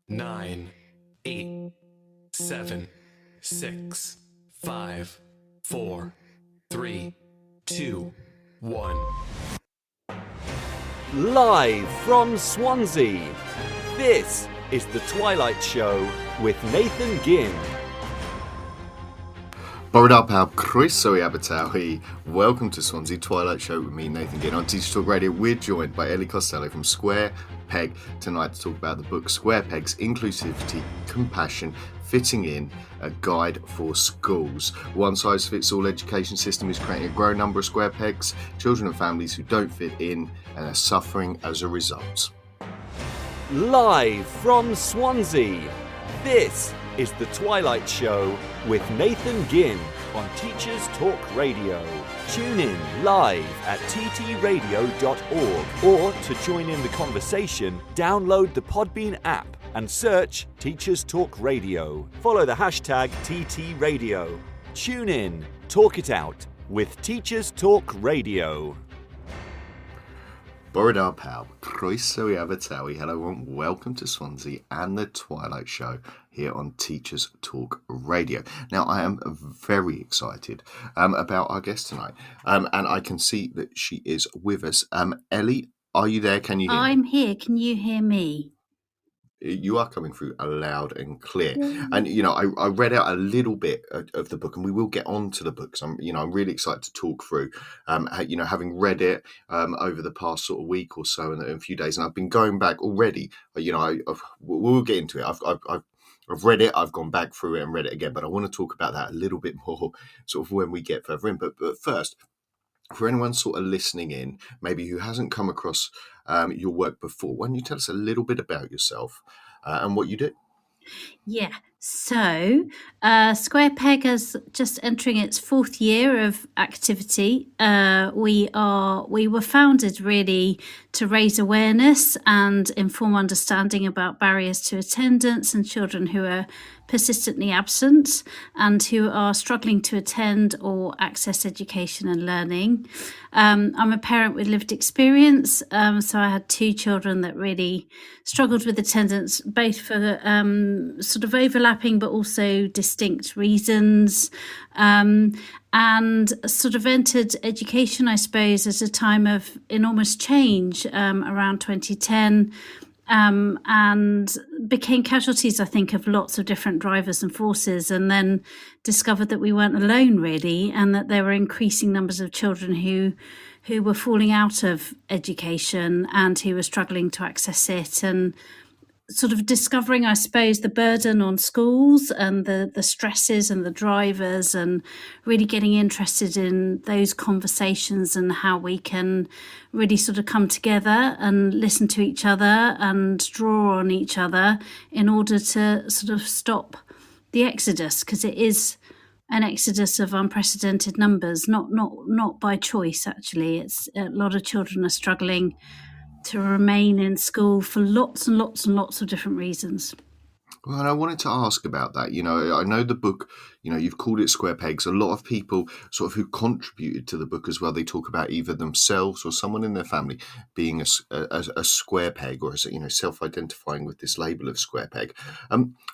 9, 8, 7, 6, 5, 4, 3, 2, 1. Live from Swansea, this is the Twilight Show with Nathan Gynn. Bore da pawb, croeso I Abertawe. Welcome to Swansea Twilight Show with me, Nathan Gynn. On Teacher Talk Radio, we're joined by Ellie Costello from Square Peg tonight to talk about the book Square Peg's Inclusivity, Compassion, Fitting In, a Guide for Schools. One-size-fits-all education system is creating a growing number of square pegs, children and families who don't fit in and are suffering as a result. Live from Swansea, this is the Twilight Show with Nathan Gynn on Teachers Talk Radio. Tune in live at ttradio.org, or to join in the conversation, download the Podbean app and search Teachers Talk Radio. Follow the hashtag TTRadio. Tune in, talk it out with Teachers Talk Radio. Bore da pawb, croeso I Abertawe. Hello and welcome to Swansea and the Twilight Show here on Teachers Talk Radio. Now, I am very excited about our guest tonight, and I can see that she is with us. Ellie, are you there? Can you hear me? I'm here. Can you hear me? You are coming through loud and clear. And, you know, I read out a little bit of the book, and we will get on to the books. I'm really excited to talk through, having read it over the past sort of week or so and a few days, and I've been going back already. We'll get into it. I've read it, I've gone back through it and read it again, but I want to talk about that a little bit more sort of when we get further in. But first, for anyone sort of listening in, maybe who hasn't come across your work before, why don't you tell us a little bit about yourself and what you do? Yeah. So, Square Peg is just entering its fourth year of activity. We were founded really to raise awareness and inform understanding about barriers to attendance and children who are persistently absent and who are struggling to attend or access education and learning. I'm a parent with lived experience, so I had two children that really struggled with attendance, both for sort of overlapping but also distinct reasons, and sort of entered education, I suppose, at a time of enormous change around 2010. And became casualties, I think, of lots of different drivers and forces, and then discovered that we weren't alone, really, and that there were increasing numbers of children who were falling out of education and who were struggling to access it, and sort of discovering, I suppose, the burden on schools and the stresses and the drivers, and really getting interested in those conversations and how we can really sort of come together and listen to each other and draw on each other in order to sort of stop the exodus, because it is an exodus of unprecedented numbers, not by choice, actually. It's a lot of children are struggling to remain in school for lots and lots and lots of different reasons. Well, and I wanted to ask about that. I know the book, you've called it Square Pegs. A lot of people sort of who contributed to the book as well, they talk about either themselves or someone in their family being a square peg, or self-identifying with this label of square peg.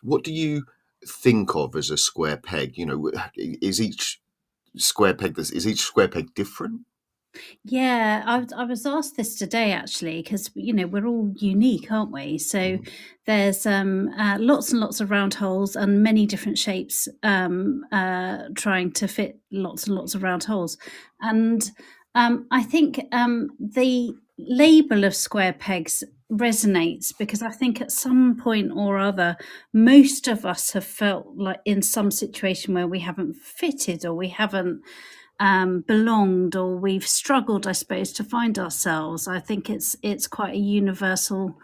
What do you think of as a square peg? Is each square peg different? Yeah, I was asked this today, actually, because we're all unique, aren't we? So there's lots and lots of round holes and many different shapes, trying to fit lots and lots of round holes. And I think the label of square pegs resonates because I think at some point or other, most of us have felt like in some situation where we haven't fitted, or we haven't belonged, or we've struggled, I suppose, to find ourselves. I think it's quite a universal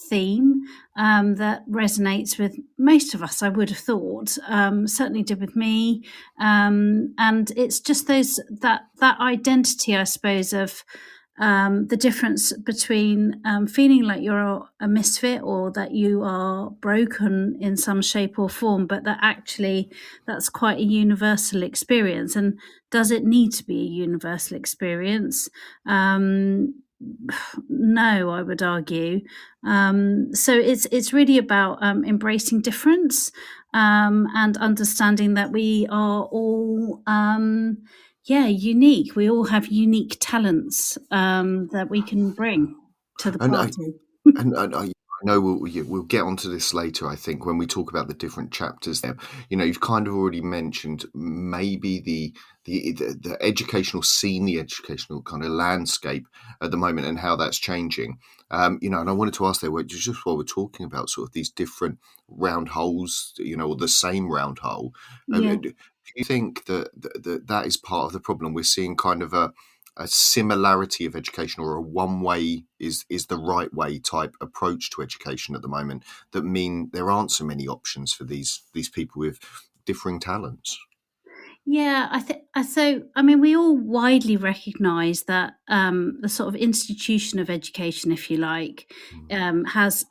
theme that resonates with most of us, I would have thought. Certainly did with me. And it's just that identity, I suppose, of the difference between feeling like you're a misfit or that you are broken in some shape or form, but that actually that's quite a universal experience. And does it need to be a universal experience? no, I would argue. So it's really about embracing difference, and understanding that we are all unique. We all have unique talents that we can bring to the And party. I know we'll get onto this later, I think, when we talk about the different chapters there. You've kind of already mentioned maybe the educational scene, the educational kind of landscape at the moment and how that's changing. And I wanted to ask there, just while we're talking about sort of these different round holes, or the same round hole, Yeah. do you think that is part of the problem? We're seeing kind of a similarity of education, or a one way is the right way type approach to education at the moment, that mean there aren't so many options for these people with differing talents. Yeah, I think so. I mean, we all widely recognise that the sort of institution of education, if you like, has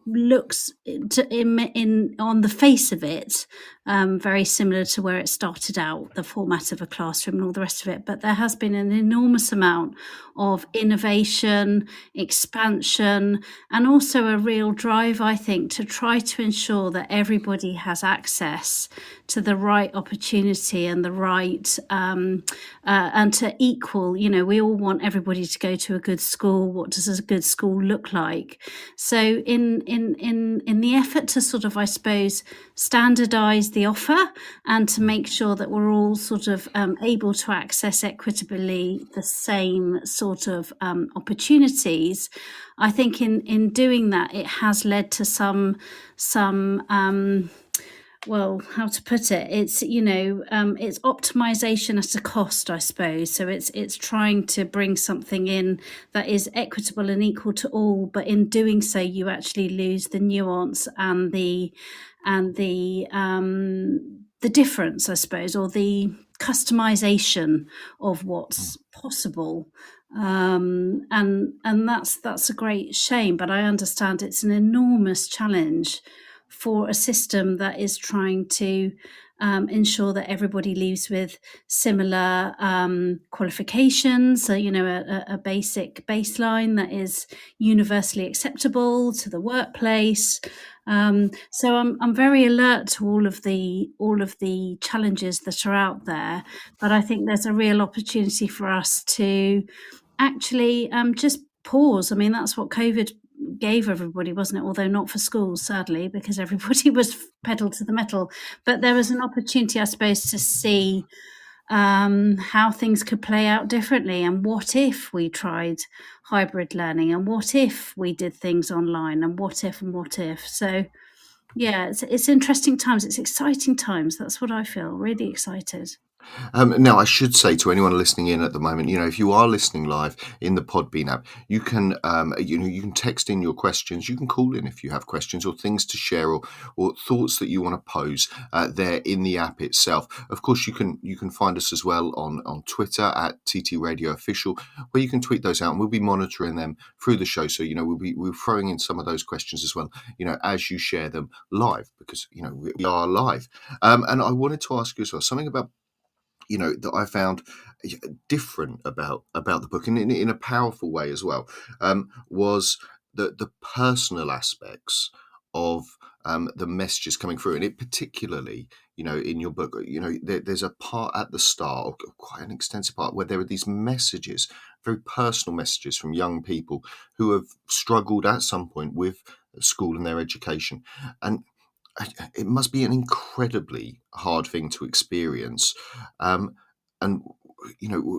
looks in on the face of it very similar to where it started out, the format of a classroom and all the rest of it. But there has been an enormous amount of innovation, expansion, and also a real drive, I think, to try to ensure that everybody has access to the right opportunity and the right and to equal. We all want everybody to go to a good school. What does a good school look like? So in the effort to sort of, I suppose, standardize the offer and to make sure that we're all sort of able to access equitably the same sort of opportunities, I think in doing that, it has led to some well, how to put it? It's it's optimization at a cost, I suppose. So it's trying to bring something in that is equitable and equal to all, but in doing so, you actually lose the nuance and the difference, I suppose, or the customization of what's possible. And that's a great shame, but I understand it's an enormous challenge for a system that is trying to ensure that everybody leaves with similar qualifications, so, a basic baseline that is universally acceptable to the workplace. So I'm very alert to all of the challenges that are out there, but I think there's a real opportunity for us to actually just pause. I mean, that's what COVID gave everybody, wasn't it? Although not for schools, sadly, because everybody was pedal to the metal. But there was an opportunity, I suppose, to see how things could play out differently, and what if we tried hybrid learning, and what if we did things online, and what if. So yeah, it's interesting times, it's exciting times. That's what I feel, really excited. Now, I should say to anyone listening in at the moment, if you are listening live in the Podbean app, you can, you can text in your questions. You can call in if you have questions or things to share, or thoughts that you want to pose there in the app itself. Of course, you can find us as well on Twitter at TT Radio Official, where you can tweet those out, and we'll be monitoring them through the show. So we're throwing in some of those questions as well, as you share them live, because we are live. And I wanted to ask you as well something about that I found different about the book, and in a powerful way as well, was the personal aspects of the messages coming through, and it particularly, in your book, there's a part at the start, or quite an extensive part, where there are these messages, very personal messages from young people who have struggled at some point with school and their education, and it must be an incredibly hard thing to experience. And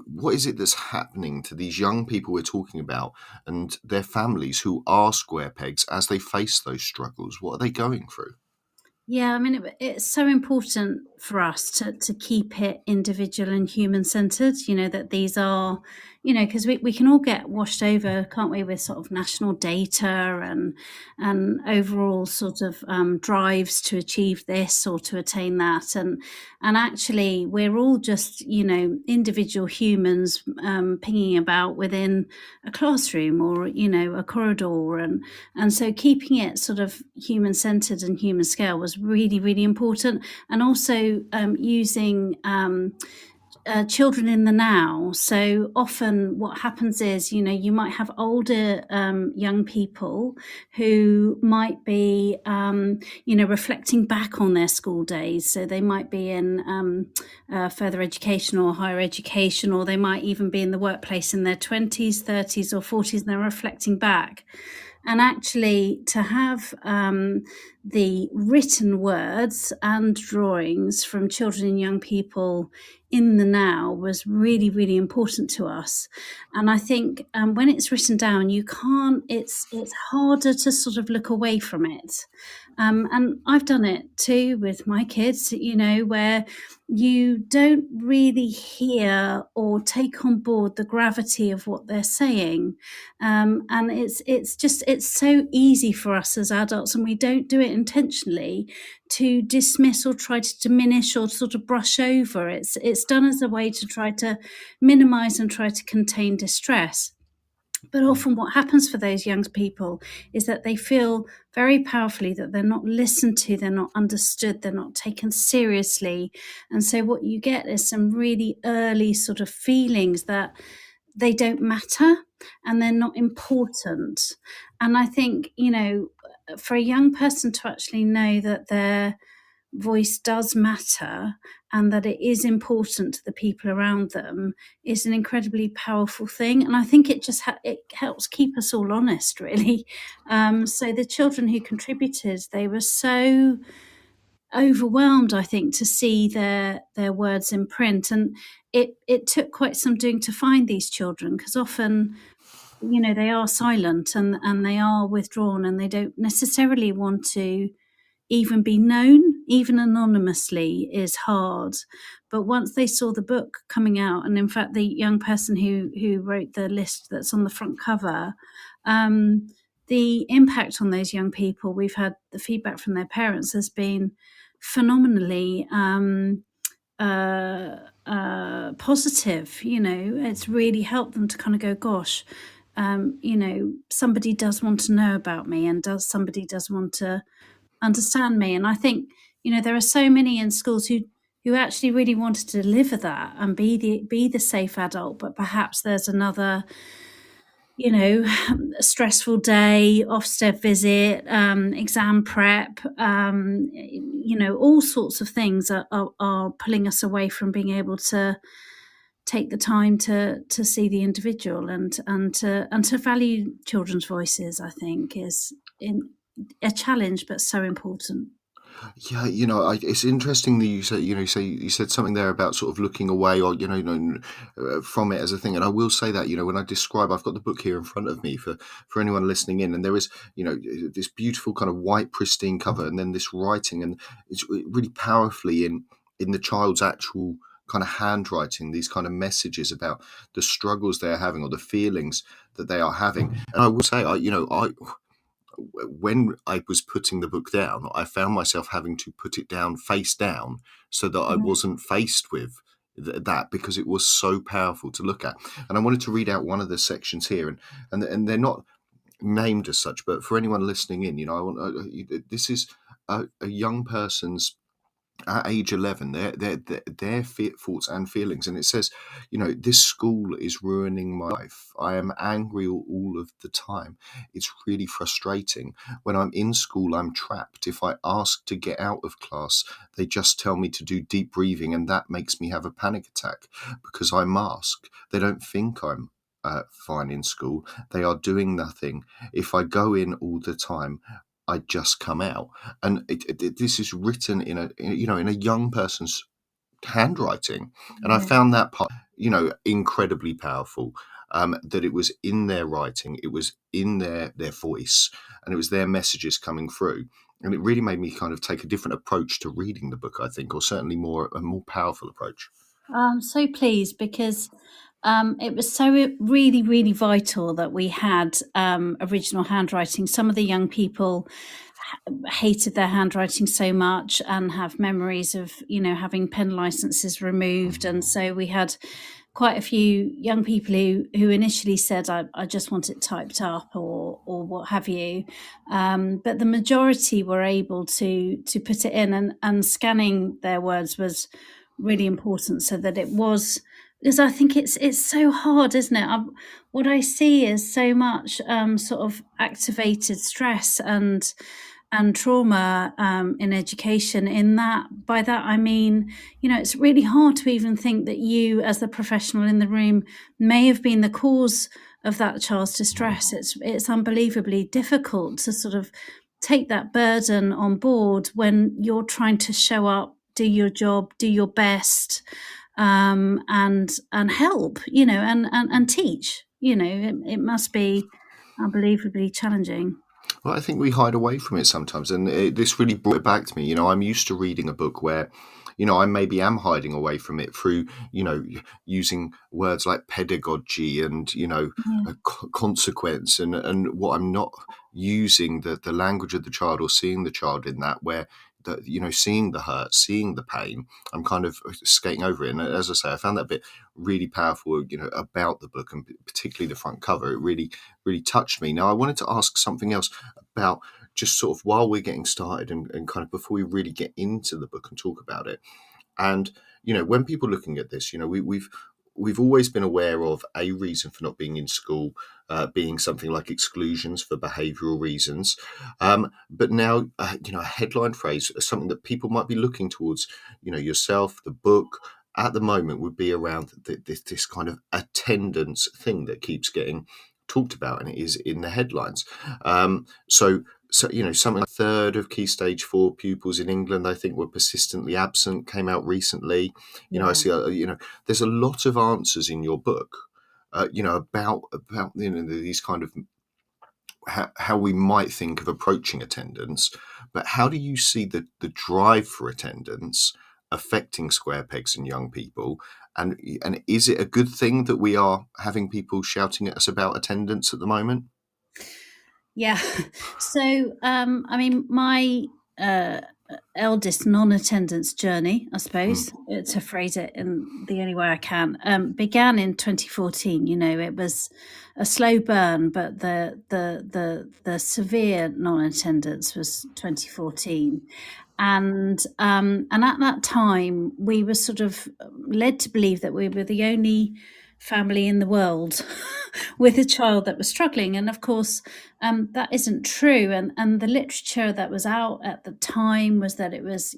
what is it that's happening to these young people we're talking about, and their families who are square pegs, as they face those struggles? What are they going through? Yeah, I mean, it's so important for us to keep it individual and human centered, that these are, because we can all get washed over, can't we, with sort of national data and overall sort of drives to achieve this or to attain that. And actually, we're all just, individual humans pinging about within a classroom or, a corridor. And so keeping it sort of human centered and human scale was really, really important. And also using children in the now. So often what happens is, you might have older young people who might be, reflecting back on their school days. So they might be in further education or higher education, or they might even be in the workplace in their 20s, 30s or 40s, and they're reflecting back. And actually to have the written words and drawings from children and young people in the now was really, really important to us. And I think when it's written down, it's harder to sort of look away from it. And I've done it too with my kids, where you don't really hear or take on board the gravity of what they're saying. And it's so easy for us as adults, and we don't do it intentionally, to dismiss or try to diminish or sort of brush over. It's done as a way to try to minimize and try to contain distress. But often what happens for those young people is that they feel very powerfully that they're not listened to, they're not understood, they're not taken seriously. And so what you get is some really early sort of feelings that they don't matter and they're not important. And I think, for a young person to actually know that their voice does matter and that it is important to the people around them is an incredibly powerful thing. And I think it just it helps keep us all honest, really. So the children who contributed, they were so overwhelmed, I think, to see their words in print. And it took quite some doing to find these children, because often, they are silent and they are withdrawn and they don't necessarily want to even be known. Even anonymously is hard. But once they saw the book coming out, and in fact the young person who wrote the list that's on the front cover, the impact on those young people, we've had the feedback from their parents, has been phenomenally positive. It's really helped them to kind of go, gosh, somebody does want to know about me, and somebody does want to understand me. And I think, there are so many in schools who actually really want to deliver that and be the safe adult, but perhaps there's another, stressful day, Ofsted visit, exam prep, all sorts of things are pulling us away from being able to take the time to see the individual and to value children's voices. I think is a challenge, but so important. Yeah, it's interesting that you said, you said something there about sort of looking away or, from it as a thing. And I will say that, when I describe, I've got the book here in front of me for anyone listening in, and there is, this beautiful kind of white pristine cover, and then this writing, and it's really powerfully in the child's actual kind of handwriting, these kind of messages about the struggles they're having or the feelings that they are having. And I will say, when I was putting the book down, I found myself having to put it down face down so that I wasn't faced with that, because it was so powerful to look at. And I wanted to read out one of the sections here, and they're not named as such, but for anyone listening in, this is a young person's, at age 11, their thoughts and feelings. And it says, this school is ruining my life. I am angry all of the time. It's really frustrating. When I'm in school, I'm trapped. If I ask to get out of class, they just tell me to do deep breathing, and that makes me have a panic attack because I mask. They don't think I'm fine in school. They are doing nothing. If I go in all the time, I just come out. And this is written in a young person's handwriting, and I found that part incredibly powerful, that it was in their writing, it was in their voice, and it was their messages coming through. And it really made me kind of take a different approach to reading the book, I think, or certainly a more powerful approach. I'm so pleased, because it was so really, really vital that we had original handwriting. Some of the young people hated their handwriting so much and have memories of, having pen licenses removed. And so we had quite a few young people who initially said, I just want it typed up or what have you. But the majority were able to put it in, and scanning their words was really important, so that it was, because I think it's so hard, isn't it? What I see is so much sort of activated stress and trauma in education. In that, by that I mean, it's really hard to even think that you, as the professional in the room, may have been the cause of that child's distress. It's unbelievably difficult to sort of take that burden on board when you're trying to show up, do your job, do your best, and help, and teach. It must be unbelievably challenging. Well, I think we hide away from it sometimes, and this really brought it back to me. I'm used to reading a book where, I maybe am hiding away from it through, using words like pedagogy and, consequence, and what I'm not using the language of the child or seeing the child in that, where seeing the hurt, seeing the pain, I'm kind of skating over it. And as I say, I found that bit really powerful, about the book, and particularly the front cover. It really, really touched me. Now, I wanted to ask something else about, just sort of while we're getting started and kind of before we really get into the book and talk about it. And, when people are looking at this, we've always been aware of a reason for not being in school, being something like exclusions for behavioural reasons. But now, a headline phrase, something that people might be looking towards, yourself, the book, at the moment would be around this kind of attendance thing that keeps getting talked about, and it is in the headlines. So something like a third of Key Stage 4 pupils in England, I think, were persistently absent, came out recently. I see, there's a lot of answers in your book, about these kind of how we might think of approaching attendance. But how do you see the drive for attendance affecting square pegs and young people? And is it a good thing that we are having people shouting at us about attendance at the moment? Yeah. So, I mean, my eldest non-attendance journey, I suppose, to phrase it in the only way I can, began in 2014. It was a slow burn, but the severe non-attendance was 2014. And at that time, we were sort of led to believe that we were the only family in the world with a child that was struggling. And of course, that isn't true. And the literature that was out at the time was that it was,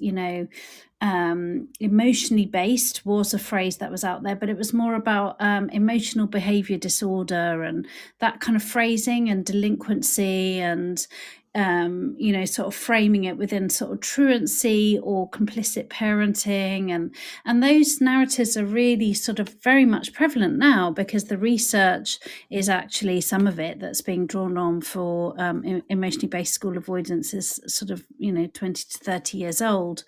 emotionally based was a phrase that was out there, but it was more about emotional behavior disorder and that kind of phrasing, and delinquency, and sort of framing it within sort of truancy or complicit parenting, and those narratives are really sort of very much prevalent now, because the research is actually, some of it that's being drawn on for emotionally based school avoidance is sort of 20 to 30 years old.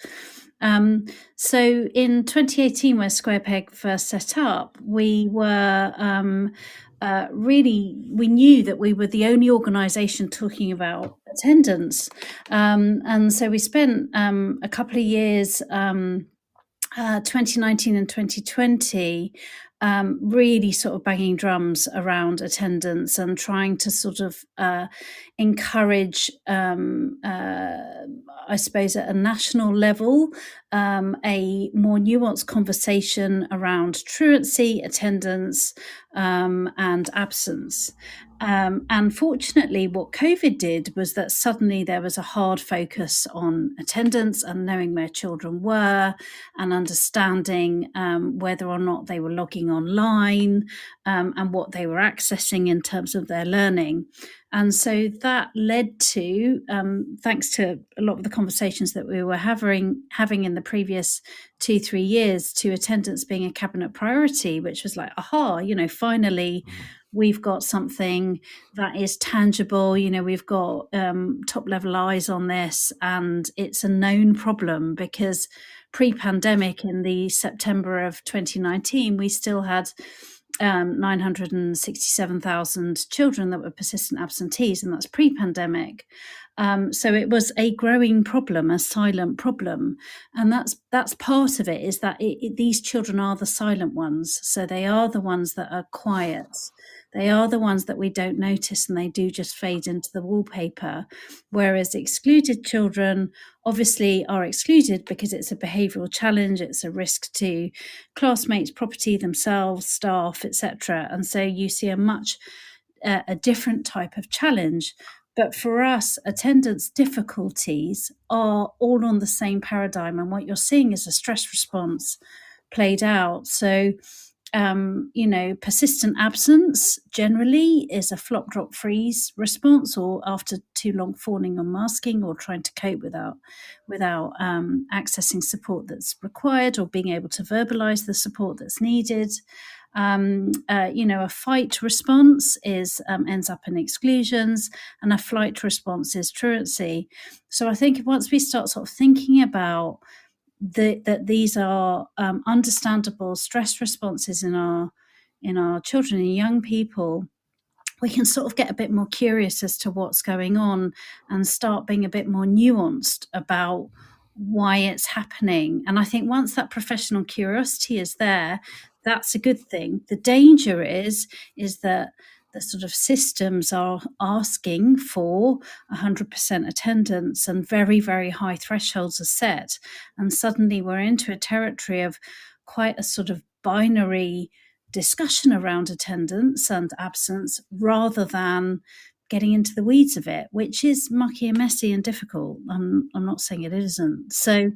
So in 2018, where Square Peg first set up, we were we knew that we were the only organisation talking about attendance, and so we spent a couple of years, 2019 and 2020, really sort of banging drums around attendance and trying to sort of encourage, I suppose, at a national level, a more nuanced conversation around truancy, attendance, and absence. And fortunately, what COVID did was that suddenly there was a hard focus on attendance and knowing where children were, and understanding whether or not they were logging online, and what they were accessing in terms of their learning. And so that led to, thanks to a lot of the conversations that we were having in the previous 2-3 years, to attendance being a cabinet priority, which was like, aha, finally we've got something that is tangible. We've got top level eyes on this, and it's a known problem, because pre-pandemic, in the September of 2019, we still had 967,000 children that were persistent absentees, and that's pre-pandemic. So it was a growing problem, a silent problem, and that's part of it, is that these children are the silent ones. So they are the ones that are quiet. They are the ones that we don't notice, and they do just fade into the wallpaper. Whereas excluded children obviously are excluded because it's a behavioural challenge, it's a risk to classmates, property, themselves, staff, etc. And so you see a different type of challenge. But for us, attendance difficulties are all on the same paradigm, and what you're seeing is a stress response played out. So persistent absence generally is a flop, drop, freeze response, or after too long fawning or masking, or trying to cope without accessing support that's required, or being able to verbalize the support that's needed. A fight response is ends up in exclusions, and a flight response is truancy. So I think once we start sort of thinking about that these are understandable stress responses in our children and young people, we can sort of get a bit more curious as to what's going on and start being a bit more nuanced about why it's happening. And I think once that professional curiosity is there, that's a good thing. The danger is that the sort of systems are asking for 100% attendance, and very, very high thresholds are set. And suddenly we're into a territory of quite a sort of binary discussion around attendance and absence, rather than getting into the weeds of it, which is mucky and messy and difficult. I'm not saying it isn't. So,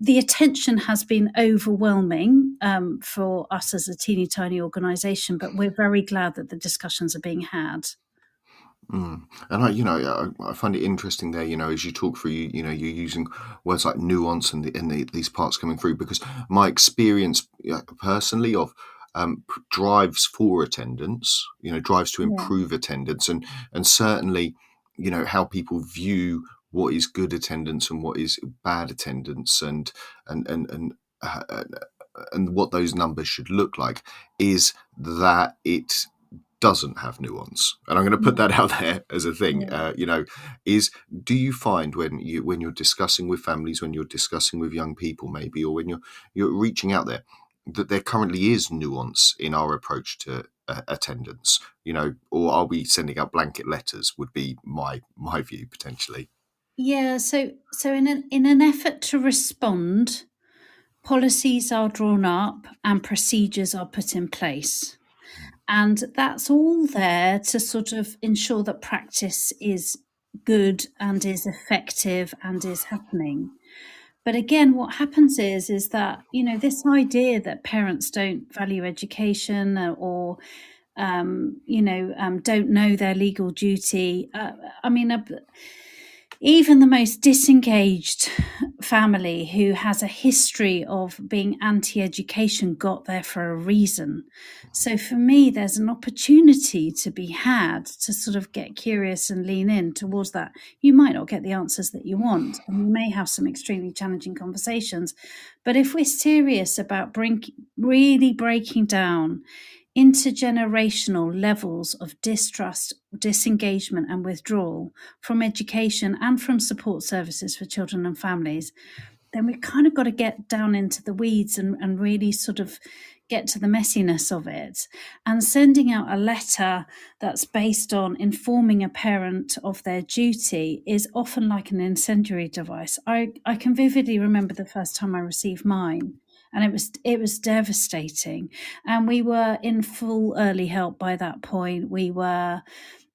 the attention has been overwhelming for us as a teeny tiny organisation, but we're very glad that the discussions are being had. And I find it interesting there, as you talk through, you're using words like nuance and these parts coming through, because my experience personally of drives for attendance, drives to improve attendance, and certainly, how people view what is good attendance and what is bad attendance, and what those numbers should look like, is that it doesn't have nuance. And I'm going to put that out there as a thing. Do you find when you're discussing with families, when you're discussing with young people maybe, or when you're reaching out there, that there currently is nuance in our approach to attendance, or are we sending out blanket letters, would be my view potentially. Yeah, so in an effort to respond, policies are drawn up and procedures are put in place. And that's all there to sort of ensure that practice is good and is effective and is happening. But again, what happens is that, this idea that parents don't value education or don't know their legal duty. Even the most disengaged family who has a history of being anti-education got there for a reason. So for me, there's an opportunity to be had to sort of get curious and lean in towards that. You might not get the answers that you want, and you may have some extremely challenging conversations. But if we're serious about really breaking down intergenerational levels of distrust, disengagement and withdrawal from education and from support services for children and families, then we've kind of got to get down into the weeds and really sort of get to the messiness of it. And sending out a letter that's based on informing a parent of their duty is often like an incendiary device. I can vividly remember the first time I received mine, and it was devastating. And we were in full early help by that point. We were,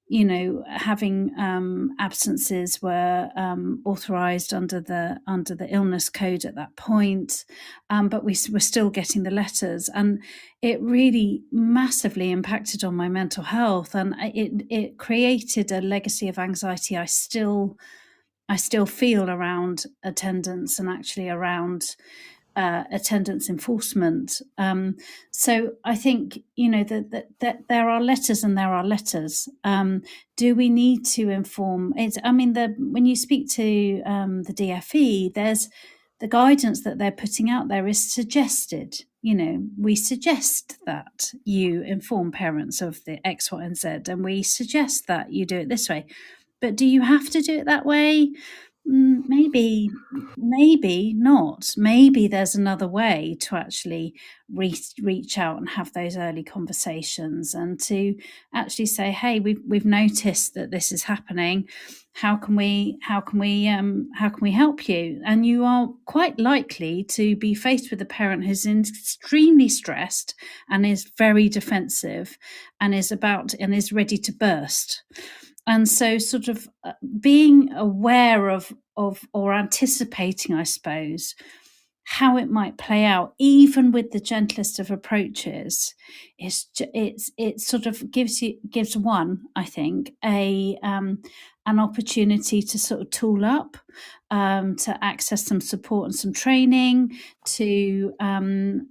having absences were authorised under the illness code at that point, but we were still getting the letters, and it really massively impacted on my mental health, and it created a legacy of anxiety I still feel around attendance, and actually around attendance enforcement. So I think, that there are letters and there are letters. Do we need to inform? When you speak to the DFE, there's the guidance that they're putting out there is suggested. We suggest that you inform parents of the X, Y, and Z, and we suggest that you do it this way. But do you have to do it that way? Maybe not. Maybe there's another way to actually reach out and have those early conversations, and to actually say, hey, we've noticed that this is happening. How can we help you? And you are quite likely to be faced with a parent who's extremely stressed and is very defensive and is ready to burst. And so sort of being aware of or anticipating, I suppose, how it might play out, even with the gentlest of approaches, it sort of gives one, I think, an opportunity to sort of tool up, to access some support and some training, to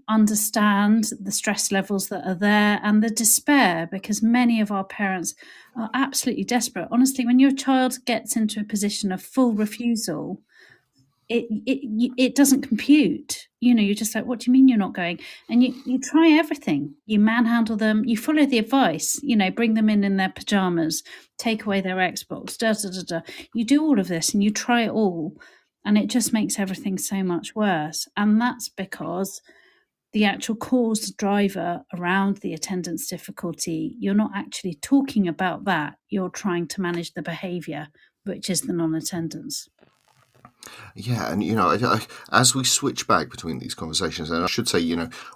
understand the stress levels that are there and the despair, because many of our parents are absolutely desperate. Honestly, when your child gets into a position of full refusal, it doesn't compute. You're just like, what do you mean you're not going? And you try everything. You manhandle them. You follow the advice. Bring them in their pajamas, take away their Xbox. You do all of this and you try it all, and it just makes everything so much worse. And that's because the actual cause driver around the attendance difficulty, you're not actually talking about that. You're trying to manage the behaviour, which is the non-attendance. Yeah, and as we switch back between these conversations, and I should say,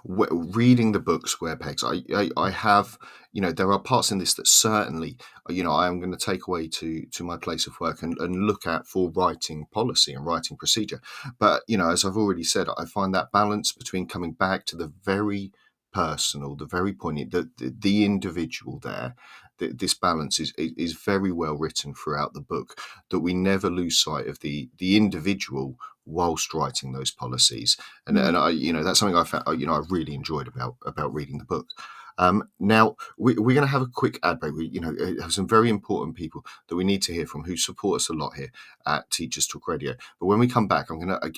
reading the book Square Pegs, I have, there are parts in this that certainly, I am going to take away to my place of work and look at for writing policy and writing procedure. But as I've already said, I find that balance between coming back to the very personal, the very poignant, the individual there. This balance is very well written throughout the book, that we never lose sight of the individual whilst writing those policies. And I, that's something I found, I really enjoyed about reading the book. Now we're going to have a quick ad break. We have some very important people that we need to hear from who support us a lot here at Teachers Talk Radio. But when we come back, I'm going to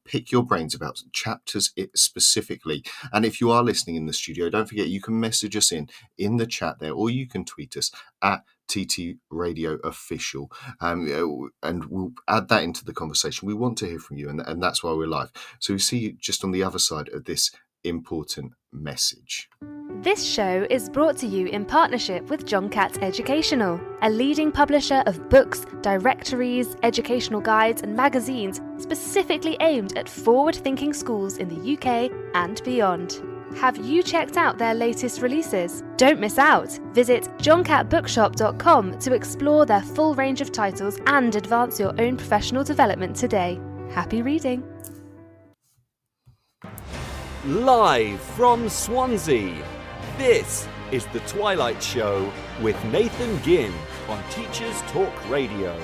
pick your brains about chapters specifically. And if you are listening in the studio, don't forget you can message us in the chat there, or you can tweet us at TT Radio Official, and we'll add that into the conversation. We want to hear from you, and that's why we're live. So we see you just on the other side of this important message. This show is brought to you in partnership with John Catt Educational, a leading publisher of books, directories, educational guides and magazines specifically aimed at forward-thinking schools in the UK and beyond. Have you checked out their latest releases? Don't miss out! Visit johncattbookshop.com to explore their full range of titles and advance your own professional development today. Happy reading! Live from Swansea, this is the Twilight Show with Nathan Gynn on Teachers Talk Radio.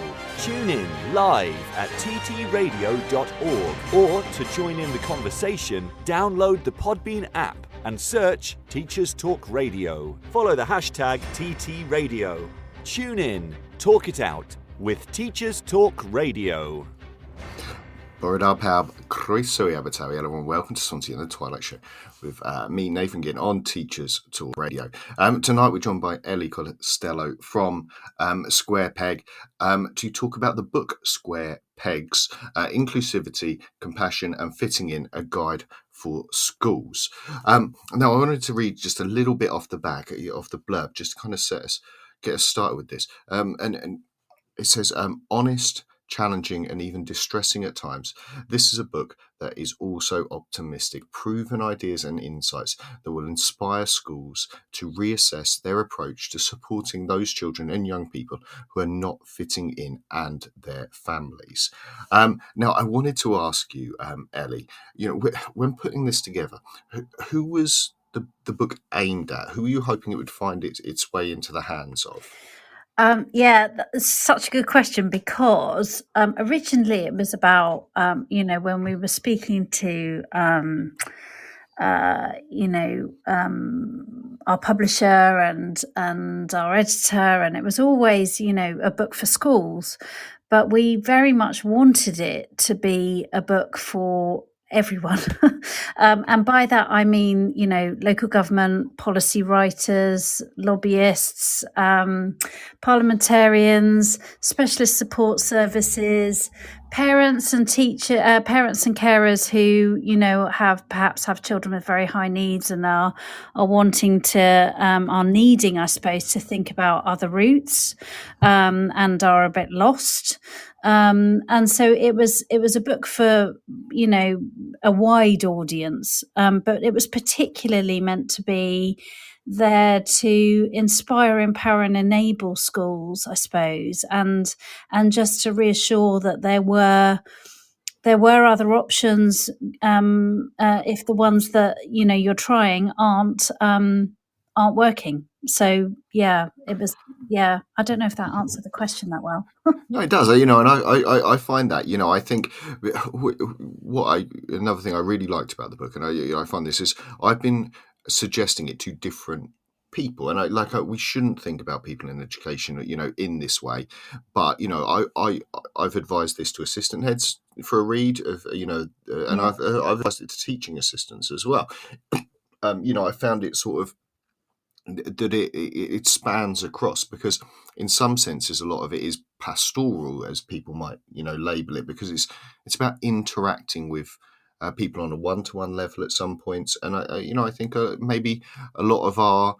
Tune in live at ttradio.org, or to join in the conversation, download the Podbean app and search Teachers Talk Radio. Follow the hashtag TTRadio. Tune in, talk it out with Teachers Talk Radio. Borodar Pab, Croeso I Abertawe, everyone. Welcome to Swansea and the Twilight Show with me, Nathan Gynn, on Teachers Talk Radio. Tonight we're joined by Ellie Costello from Square Peg to talk about the book Square Pegs, Inclusivity, Compassion and Fitting In, a Guide for Schools. Now I wanted to read just a little bit off the blurb, just to kind of get us started with this. And it says, honest, challenging and even distressing at times, this is a book that is also optimistic, proven ideas and insights that will inspire schools to reassess their approach to supporting those children and young people who are not fitting in and their families. Now, I wanted to ask you, Ellie, when putting this together, who was the book aimed at? Who were you hoping it would find its way into the hands of? That's such a good question, because originally it was about, when we were speaking to, our publisher and our editor, and it was always, a book for schools, but we very much wanted it to be a book for everyone. And by that, I mean, local government, policy writers, lobbyists, parliamentarians, specialist support services, parents and parents and carers who have children with very high needs and are wanting to are needing, I suppose, to think about other routes and are a bit lost. And so it was a book for a wide audience, but it was particularly meant to be there to inspire, empower, and enable schools, I suppose, and just to reassure that there were other options if the ones that you're trying aren't working. So it was. I don't know if that answered the question that well. No, it does. And I find that, I think another thing I really liked about the book, and I find this is I've been suggesting it to different people, and we shouldn't think about people in education, in this way. But I've advised this to assistant heads for a read of, and I've advised it to teaching assistants as well. I found it sort of that it spans across, because in some senses a lot of it is pastoral, as people might label it, because it's about interacting with people on a one-to-one level at some points. And I think maybe a lot of our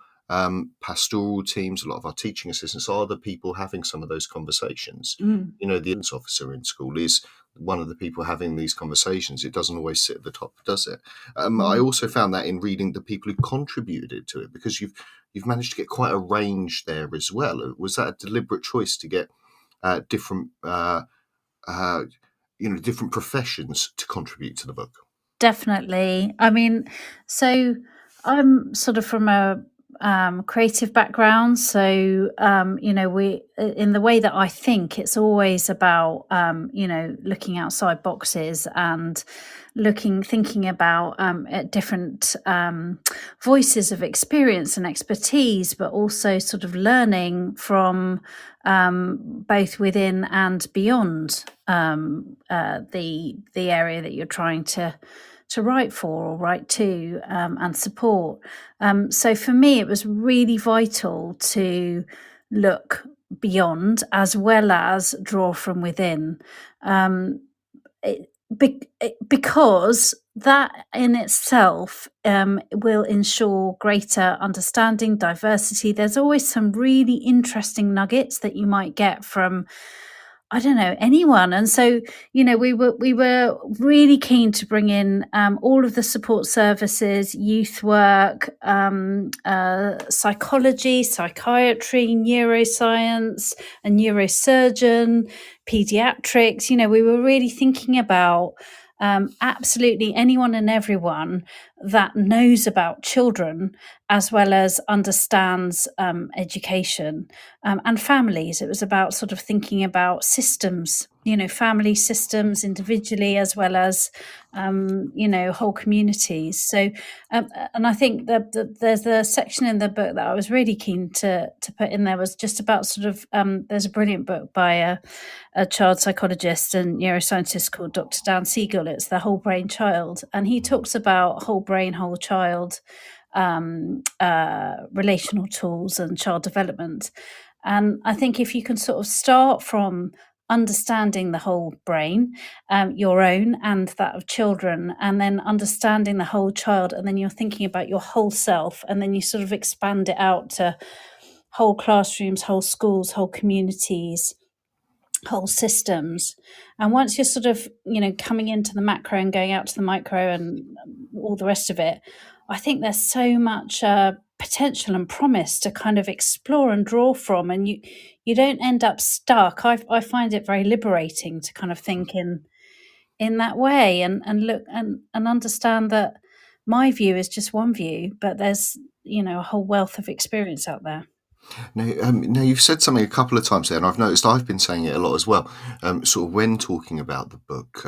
pastoral teams, a lot of our teaching assistants are the people having some of those conversations. The guidance officer in school is one of the people having these conversations. It doesn't always sit at the top, does it? I also found that in reading the people who contributed to it, because you've managed to get quite a range there as well. Was that a deliberate choice to get different different professions to contribute to the book? Definitely. I mean, so I'm sort of from a creative background, so we in the way that I think, it's always about looking outside boxes and thinking about different voices of experience and expertise, but also sort of learning from both within and beyond the area that you're trying to write for or write to and support. So for me, it was really vital to look beyond as well as draw from within, because that in itself will ensure greater understanding, diversity. There's always some really interesting nuggets that you might get from, I don't know, anyone. And so, we were really keen to bring in all of the support services, youth work, psychology, psychiatry, neuroscience, a neurosurgeon, pediatrics. We were really thinking about absolutely anyone and everyone that knows about children as well as understands education, and families. It was about sort of thinking about systems, family systems individually as well as whole communities. So and I think that there's a section in the book that I was really keen to put in there, was just about sort of there's a brilliant book by a child psychologist and neuroscientist called Dr. Dan Siegel. It's The Whole Brain Child, and he talks about whole brain, whole child relational tools and child development. And I think if you can sort of start from understanding the whole brain, your own and that of children, and then understanding the whole child, and then you're thinking about your whole self, and then you sort of expand it out to whole classrooms, whole schools, whole communities, whole systems. And once you're sort of coming into the macro and going out to the micro and all the rest of it, I think there's so much potential and promise to kind of explore and draw from, and you don't end up stuck. I find it very liberating to kind of think in that way, and look and understand that my view is just one view, but there's a whole wealth of experience out there. Now you've said something a couple of times there, and I've noticed I've been saying it a lot as well, sort of when talking about the book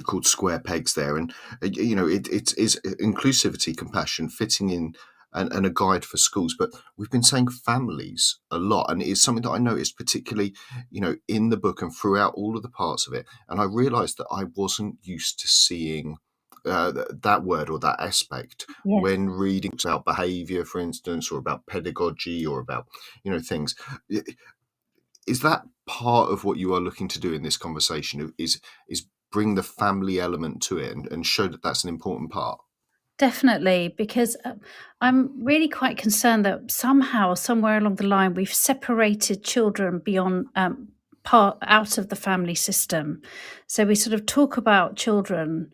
called Square Pegs there, and it is inclusivity, compassion, fitting in, and a guide for schools. But we've been saying families a lot, and it's something that I noticed particularly in the book and throughout all of the parts of it, and I realised that I wasn't used to seeing that word or that aspect when reading about behavior, for instance, or about pedagogy, or about things. is that part of what you are looking to do in this conversation? Is bring the family element to it and show that that's an important part? Definitely, because I'm really quite concerned that somehow, somewhere along the line, we've separated children beyond part out of the family system. So we sort of talk about children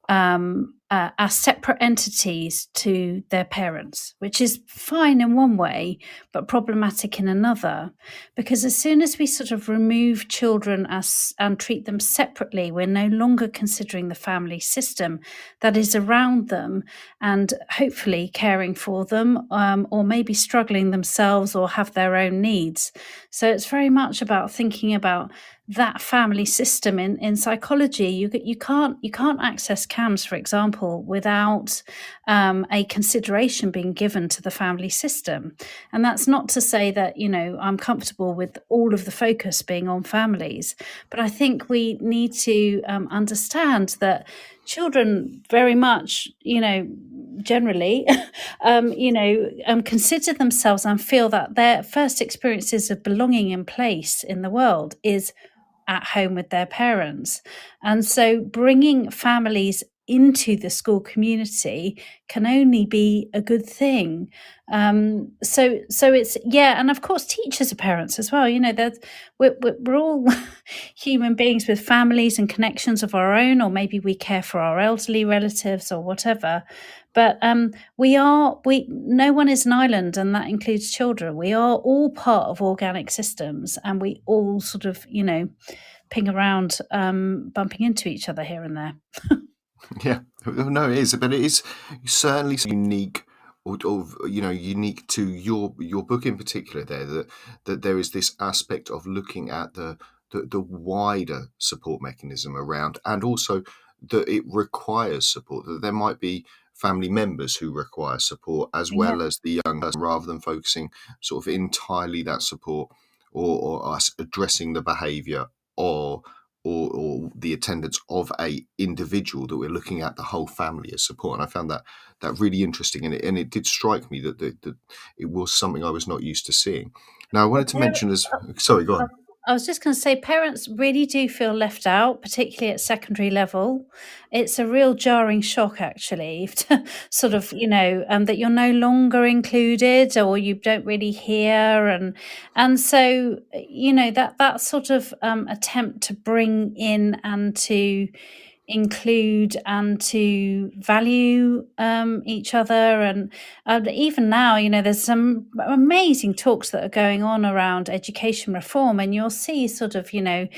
as separate entities to their parents, which is fine in one way, but problematic in another. Because as soon as we sort of remove children and treat them separately, we're no longer considering the family system that is around them and hopefully caring for them, or maybe struggling themselves or have their own needs. So it's very much about thinking about that family system. In psychology, you can't access CAMS, for example, without a consideration being given to the family system. And that's not to say that I'm comfortable with all of the focus being on families, but I think we need to understand that children very much, generally, consider themselves and feel that their first experiences of belonging in place in the world is at home with their parents. And so bringing families into the school community can only be a good thing. So it's, and of course teachers are parents as well. We're all human beings with families and connections of our own, or maybe we care for our elderly relatives or whatever. But no one is an island, and that includes children. We are all part of organic systems, and we all sort of, ping around, bumping into each other here and there. Yeah, no, it is, but it is certainly unique, or unique to your book in particular. That there is this aspect of looking at the wider support mechanism around, and also that it requires support. That there might be family members who require support as well as the young person, rather than focusing sort of entirely that support or us addressing the behaviour or the attendance of a individual, that we're looking at the whole family as support. And I found that really interesting, and it did strike me that it was something I was not used to seeing. Now, I wanted to mention sorry, go on. I was just going to say, parents really do feel left out, particularly at secondary level. It's a real jarring shock, actually, to sort of, that you're no longer included, or you don't really hear. And so, that sort of attempt to bring in and to include and to value each other. And even now, there's some amazing talks that are going on around education reform, and you'll see sort of, a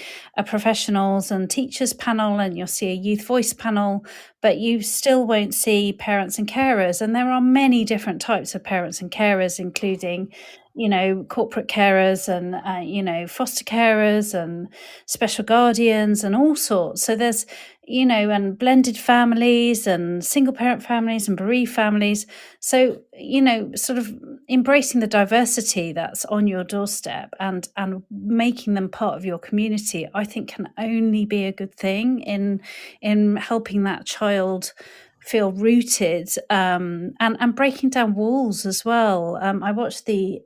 professionals and teachers panel, and you'll see a youth voice panel, but you still won't see parents and carers. And there are many different types of parents and carers, including corporate carers and, foster carers and special guardians and all sorts. So there's, and blended families and single parent families and bereaved families. So, sort of embracing the diversity that's on your doorstep and making them part of your community, I think can only be a good thing in helping that child feel rooted, and breaking down walls as well. I watched the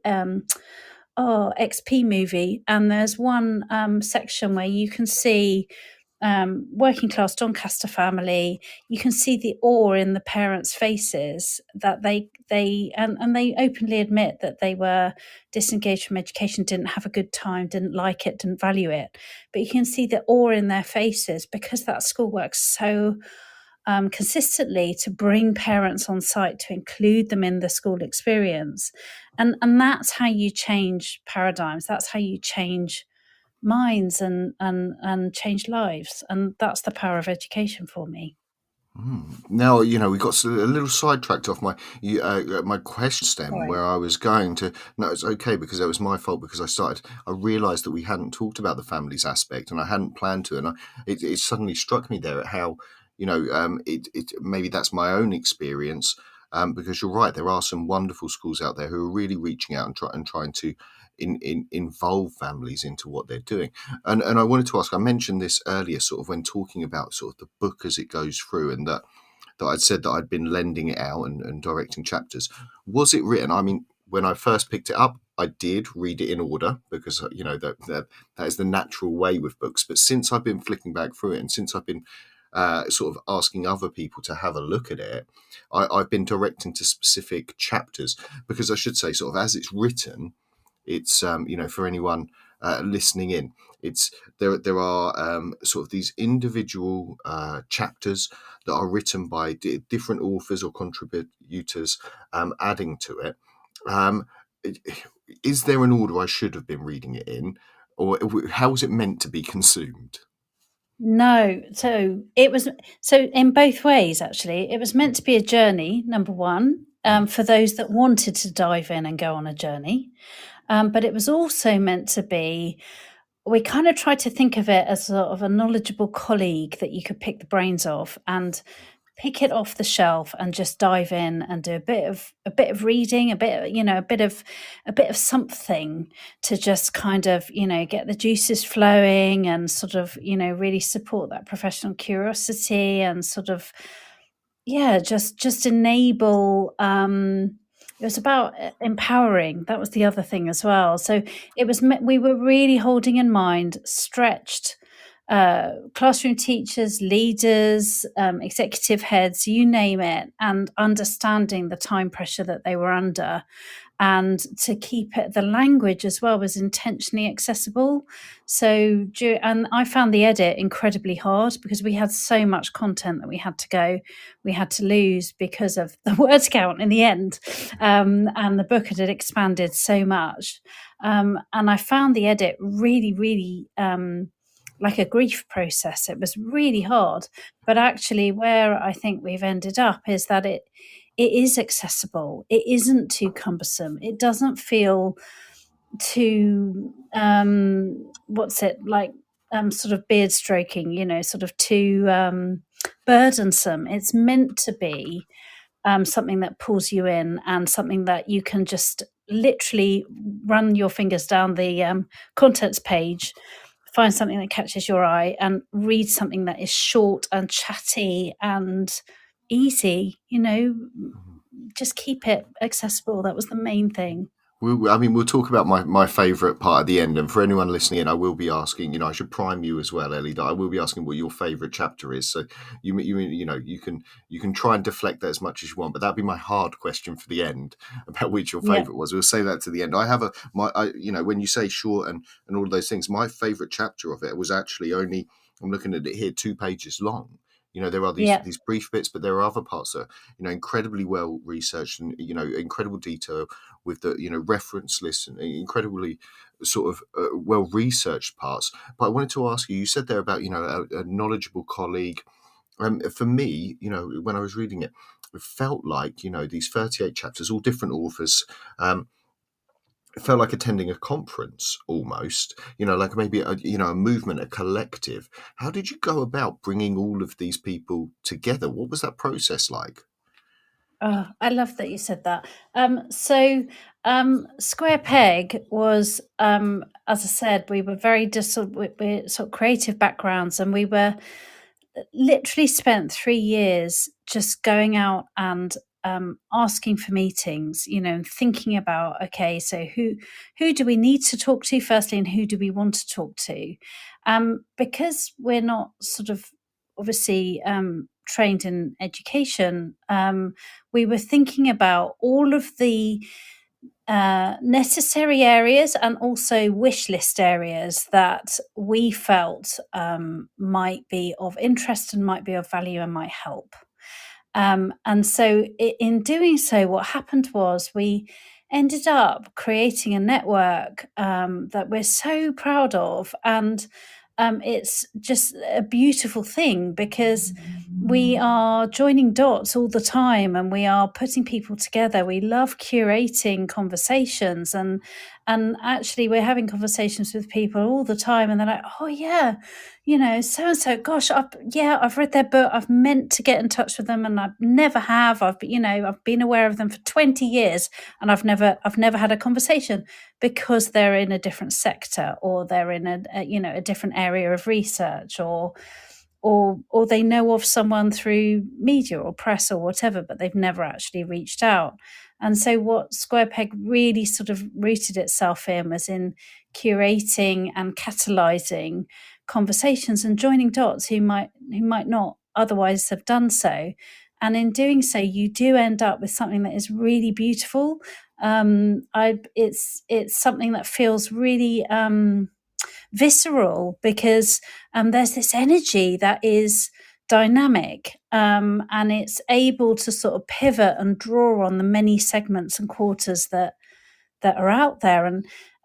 XP movie, and there's one section where you can see working class Doncaster family. You can see the awe in the parents' faces that they openly admit that they were disengaged from education, didn't have a good time, didn't like it, didn't value it. But you can see the awe in their faces because that school works so consistently to bring parents on site, to include them in the school experience. And that's how you change paradigms. That's how you change minds and change lives. And that's the power of education for me. Now, we got a little sidetracked off my question stem, where I was going to. No, it's okay, because that was my fault, because I realised that we hadn't talked about the families aspect, and I hadn't planned to, and it suddenly struck me there at how, maybe that's my own experience, because you're right, there are some wonderful schools out there who are really reaching out and trying to involve families into what they're doing. And I wanted to ask, I mentioned this earlier, sort of when talking about sort of the book as it goes through, and that I'd said that I'd been lending it out and directing chapters. Was it written? I mean, when I first picked it up, I did read it in order because that is the natural way with books. But since I've been flicking back through it, and since I've been sort of asking other people to have a look at it, I've been directing to specific chapters, because I should say, sort of as it's written, it's for anyone listening in, it's there are sort of these individual chapters that are written by different authors or contributors, adding to it. Is there an order I should have been reading it in, or how was it meant to be consumed? No, so it was in both ways, actually. It was meant to be a journey, number one, for those that wanted to dive in and go on a journey. But it was also meant to be, we kind of tried to think of it as sort of a knowledgeable colleague that you could pick the brains of and pick it off the shelf and just dive in and do a bit of reading, a bit of something to just kind of, get the juices flowing and sort of, really support that professional curiosity and sort of, just enable. It was about empowering. That was the other thing as well. So we were really holding in mind stretched classroom teachers, leaders, executive heads, you name it, and understanding the time pressure that they were under. And to keep it, the language as well was intentionally accessible. So, and I found the edit incredibly hard because we had so much content that we had to lose because of the word count in the end. And the book had expanded so much. And I found the edit really, really like a grief process. It was really hard. But actually, where I think we've ended up is that it is accessible. It isn't too cumbersome. It doesn't feel too sort of beard stroking, sort of too burdensome. It's meant to be something that pulls you in and something that you can just literally run your fingers down the contents page, find something that catches your eye and read something that is short and chatty and easy, just keep it accessible. That was the main thing. We'll talk about my favourite part at the end, and for anyone listening in, I will be asking. I should prime you as well, Ellie. That I will be asking what your favourite chapter is. So you can try and deflect that as much as you want, but that'd be my hard question for the end about which your favourite was. We'll say that to the end. I have when you say short and all of those things, my favourite chapter of it was actually only, I'm looking at it here, 2 pages long. There are these brief bits, but there are other parts that are, incredibly well researched and, incredible detail with the, reference list and incredibly sort of well researched parts. But I wanted to ask you, you said there about, a knowledgeable colleague. For me, when I was reading it, it felt like, these 38 chapters, all different authors, it felt like attending a conference almost, like maybe a movement, a collective. How did you go about bringing all of these people together? What was that process like? Oh, I love that you said that. Square Peg was, as I said, we were we're sort of creative backgrounds, and we were literally spent 3 years just going out and asking for meetings, and thinking about, okay, so who do we need to talk to firstly, and who do we want to talk to? Because we're not sort of obviously trained in education, we were thinking about all of the necessary areas and also wish list areas that we felt might be of interest and might be of value and might help. And so in doing so, what happened was we ended up creating a network that we're so proud of. And it's just a beautiful thing because we are joining dots all the time and we are putting people together. We love curating conversations and actually we're having conversations with people all the time and they're like, oh yeah, so-and-so, gosh, I've read their book. I've meant to get in touch with them and I never have. I've been aware of them for 20 years and I've never had a conversation because they're in a different sector or they're in a different area of research or they know of someone through media or press or whatever, but they've never actually reached out. And so what Square Peg really sort of rooted itself in was in curating and catalysing conversations and joining dots who might not otherwise have done so. And in doing so, you do end up with something that is really beautiful. It's something that feels really visceral, because there's this energy that is dynamic, and it's able to sort of pivot and draw on the many segments and quarters that are out there.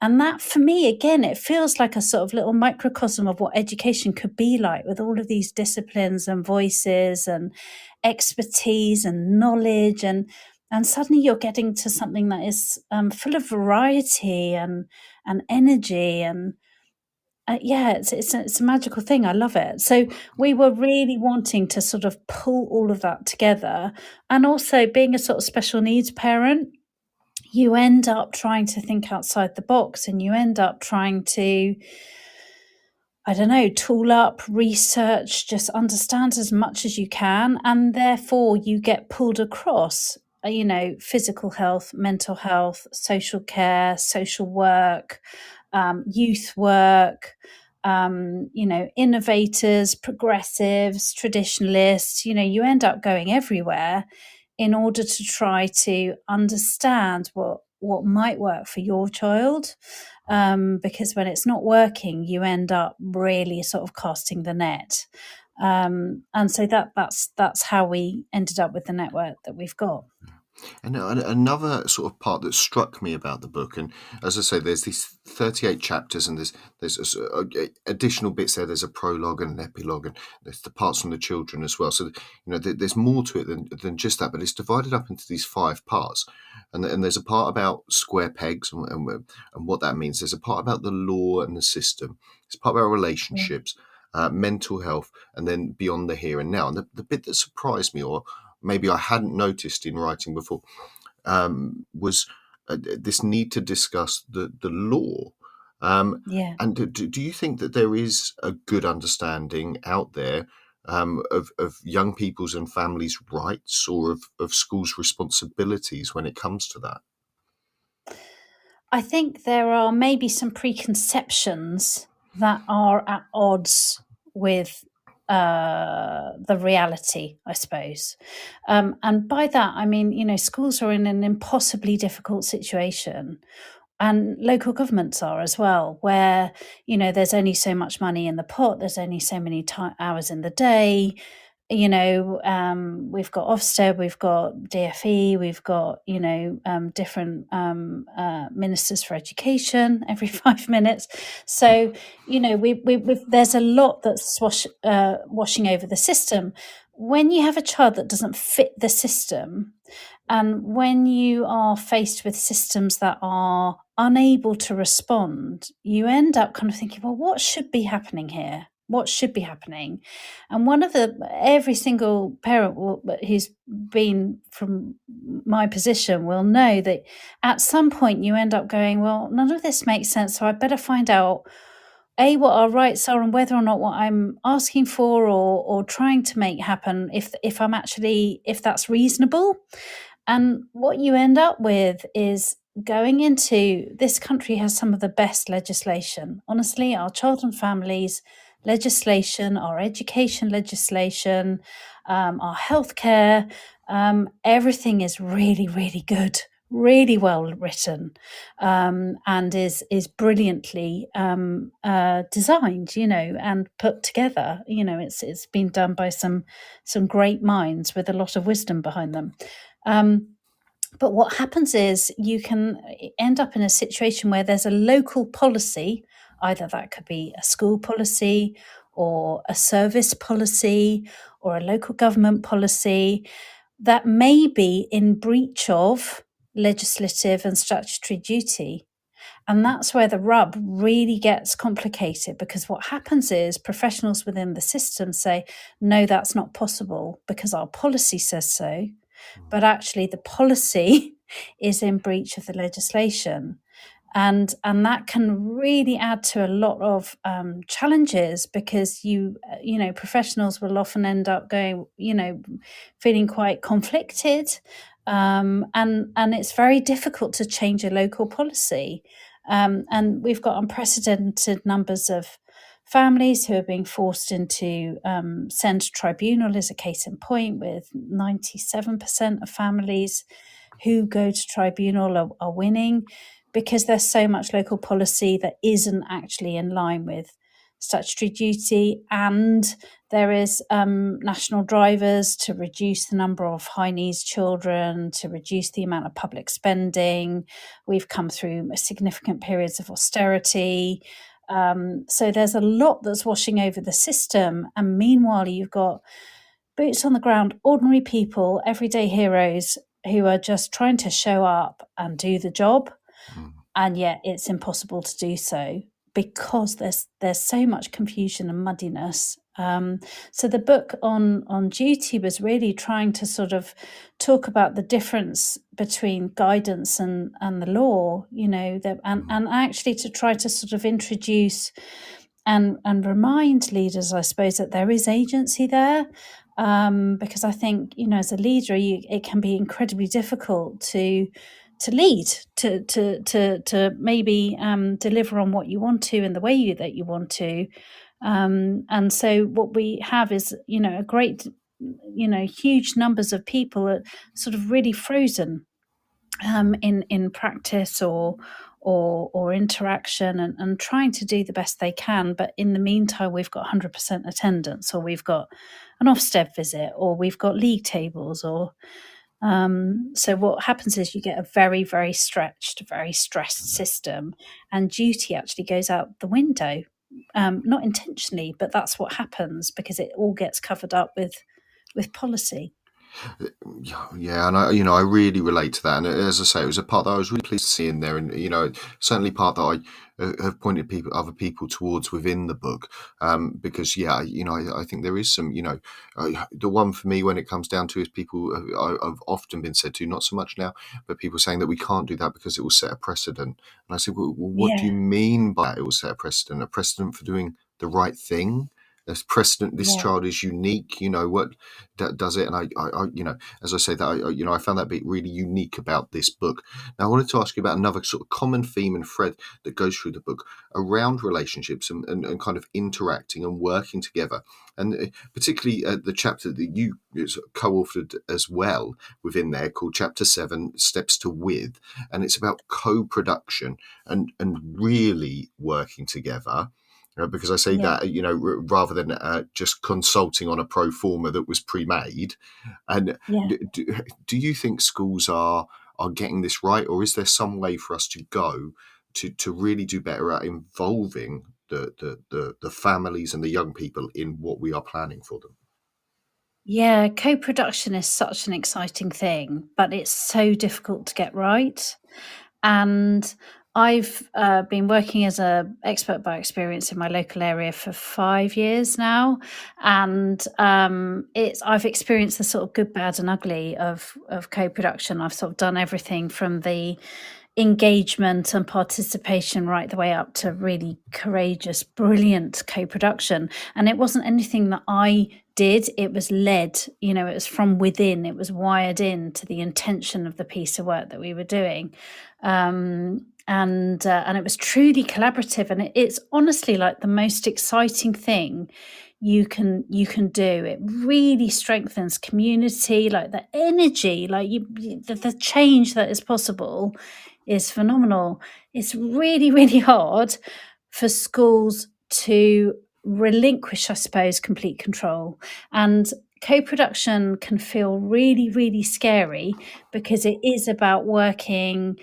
And that, for me, again, it feels like a sort of little microcosm of what education could be like, with all of these disciplines and voices and expertise and knowledge, and suddenly you're getting to something that is full of variety and energy, and it's a magical thing. I love it. So we were really wanting to sort of pull all of that together, and also being a sort of special needs parent, you end up trying to think outside the box, and you end up trying to, I don't know, tool up, research, just understand as much as you can. And therefore you get pulled across, physical health, mental health, social care, social work, youth work, innovators, progressives, traditionalists. You end up going everywhere in order to try to understand what might work for your child, because when it's not working, you end up really sort of casting the net, and so that's how we ended up with the network that we've got. And another sort of part that struck me about the book, and as I say, there's these 38 chapters, and there's additional bits there. There's a prologue and an epilogue, and there's the parts from the children as well. So there's more to it than just that, but it's divided up into these 5 parts. And there's a part about square pegs and what that means. There's a part about the law and the system. There's a part about relationships, mental health, and then beyond the here and now. And the bit that surprised me, or maybe I hadn't noticed in writing before, was this need to discuss the law. And do you think that there is a good understanding out there of young people's and families' rights, or of schools' responsibilities when it comes to that? I think there are maybe some preconceptions that are at odds with the reality, I suppose. And by that, I mean, schools are in an impossibly difficult situation, and local governments are as well, where, there's only so much money in the pot, there's only so many hours in the day. We've got Ofsted, we've got DFE, we've got, different ministers for education every 5 minutes. So, there's a lot that's washing over the system. When you have a child that doesn't fit the system, and when you are faced with systems that are unable to respond, you end up kind of thinking, well, what should be happening here? What should be happening? And every single parent who's been from my position will know that at some point you end up going, well, none of this makes sense, so I better find out what our rights are, and whether or not what I'm asking for or trying to make happen, if that's reasonable. And what you end up with is, going into this country has some of the best legislation. Honestly, our child and families legislation, our education legislation, our healthcare, everything is really, really good, really well written, and is brilliantly designed, and put together. It's been done by some great minds with a lot of wisdom behind them. But what happens is, you can end up in a situation where there's a local policy. Either that could be a school policy, or a service policy, or a local government policy that may be in breach of legislative and statutory duty. And that's where the rub really gets complicated, because what happens is professionals within the system say, no, that's not possible because our policy says so. But actually the policy is in breach of the legislation. And that can really add to a lot of challenges, because professionals will often end up going, feeling quite conflicted, and it's very difficult to change a local policy. And we've got unprecedented numbers of families who are being forced into send to tribunal, is a case in point, with 97% of families who go to tribunal are winning, because there's so much local policy that isn't actually in line with statutory duty. And there is national drivers to reduce the number of high needs children, to reduce the amount of public spending. We've come through significant periods of austerity. So there's a lot that's washing over the system. And meanwhile, you've got boots on the ground, ordinary people, everyday heroes who are just trying to show up and do the job. And yet it's impossible to do so because there's so much confusion and muddiness. So the book on duty was really trying to sort of talk about the difference between guidance and the law, and actually to try to sort of introduce and remind leaders, I suppose, that there is agency there. Because I think, as a leader, it can be incredibly difficult to lead, to maybe deliver on what you want to in the way that you want to. And so what we have is, a great, huge numbers of people are sort of really frozen in practice or interaction, and trying to do the best they can. But in the meantime, we've got 100% attendance, or we've got an Ofsted visit, or we've got league tables, or so what happens is you get a very, very stretched, very stressed system, and duty actually goes out the window. Not intentionally, but that's what happens because it all gets covered up with policy. Yeah, and I really relate to that. And as I say, it was a part that I was really pleased to see in there, and certainly part that I have pointed other people towards within the book, because I think there is some, the one for me when it comes down to is people I've often been said to, not so much now, but people saying that we can't do that because it will set a precedent. And I said, well, what do you mean by that? It will set a precedent? A precedent for doing the right thing? There's precedent. This child is unique. What that does it, and I as I say that, I found that bit really unique about this book. Now, I wanted to ask you about another sort of common theme and thread that goes through the book around relationships and kind of interacting and working together, and particularly the chapter that you co-authored as well within there, called Chapter 7, Steps to With, and it's about co-production and really working together. Because I say that, rather than just consulting on a pro forma that was pre-made. And do you think schools are getting this right, or is there some way for us to go to really do better at involving the families and the young people in what we are planning for them? Yeah, co-production is such an exciting thing, but it's so difficult to get right. And I've been working as an expert by experience in my local area for 5 years now, and I've experienced the sort of good, bad, and ugly of co-production. I've sort of done everything from the engagement and participation right the way up to really courageous, brilliant co-production. And it wasn't anything that I did, it was led, it was from within, it was wired in to the intention of the piece of work that we were doing. And it was truly collaborative, and it's honestly like the most exciting thing you can do. It really strengthens community, like the energy, like the change that is possible is phenomenal. It's really, really hard for schools to relinquish, I suppose, complete control. And co-production can feel really, really scary because it is about working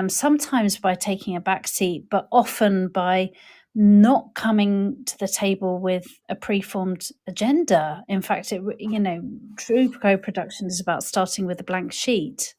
sometimes by taking a back seat, but often by not coming to the table with a preformed agenda. In fact, true co-production is about starting with a blank sheet.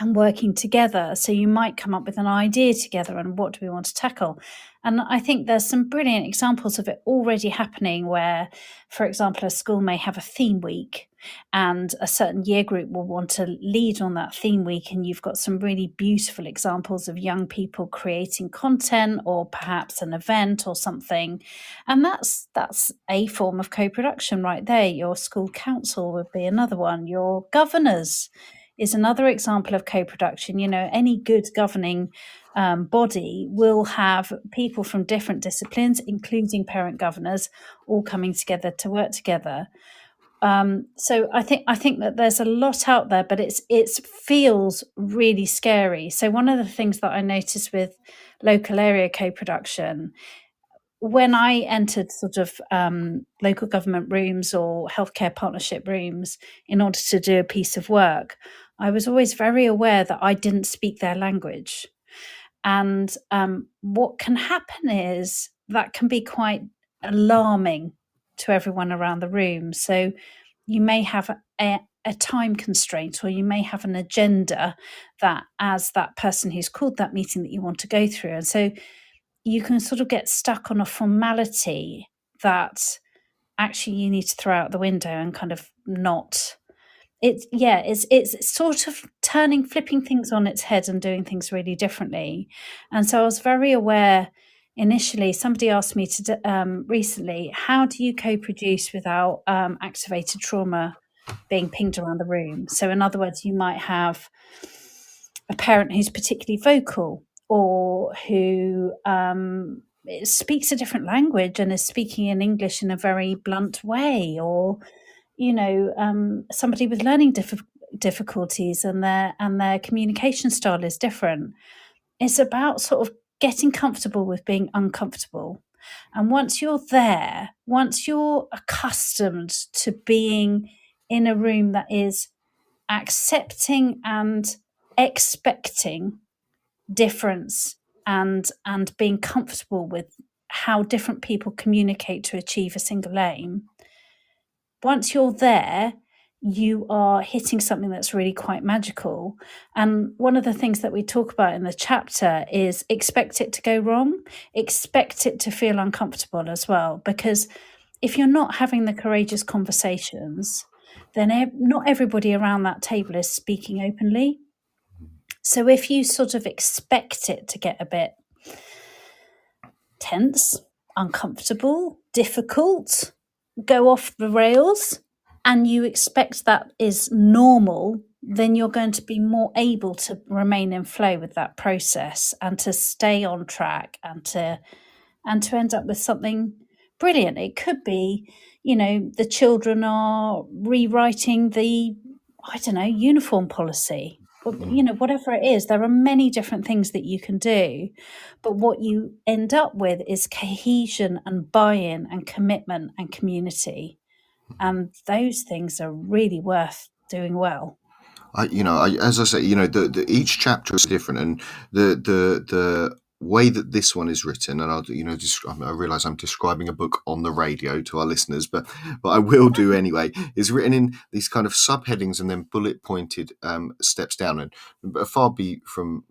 and working together. So you might come up with an idea together and what do we want to tackle? And I think there's some brilliant examples of it already happening where, for example, a school may have a theme week and a certain year group will want to lead on that theme week. And you've got some really beautiful examples of young people creating content or perhaps an event or something. And that's a form of co-production right there. Your school council would be another one. Your governors is another example of co-production. You know, any good governing body will have people from different disciplines, including parent governors, all coming together to work together. So I think that there's a lot out there, but it feels really scary. So one of the things that I noticed with local area co-production, when I entered sort of local government rooms or healthcare partnership rooms in order to do a piece of work, I was always very aware that I didn't speak their language. And what can happen is that can be quite alarming to everyone around the room. So you may have a time constraint, or you may have an agenda that as that person who's called that meeting that you want to go through. And so you can sort of get stuck on a formality that actually you need to throw out the window and kind of not. It's sort of flipping things on its head and doing things really differently. And so I was very aware initially. Somebody asked me recently, how do you co-produce without activated trauma being pinged around the room? So in other words, you might have a parent who's particularly vocal or who speaks a different language and is speaking in English in a very blunt way, or somebody with learning difficulties and their communication style is different. It's about sort of getting comfortable with being uncomfortable. And once you're there, once you're accustomed to being in a room that is accepting and expecting difference and being comfortable with how different people communicate to achieve a single aim, once you're there, you are hitting something that's really quite magical. And one of the things that we talk about in the chapter is expect it to go wrong, expect it to feel uncomfortable as well. Because if you're not having the courageous conversations, then not everybody around that table is speaking openly. So if you sort of expect it to get a bit tense, uncomfortable, difficult, go off the rails, and you expect that is normal, then you're going to be more able to remain in flow with that process and to stay on track and to end up with something brilliant. It could be, the children are rewriting the, uniform policy. Whatever it is, there are many different things that you can do. But what you end up with is cohesion and buy-in and commitment and community. And those things are really worth doing well. As I say, each chapter is different, and the way that this one is written, and I realize I'm describing a book on the radio to our listeners, but I will do anyway, is written in these kind of subheadings and then bullet pointed steps down. And far be from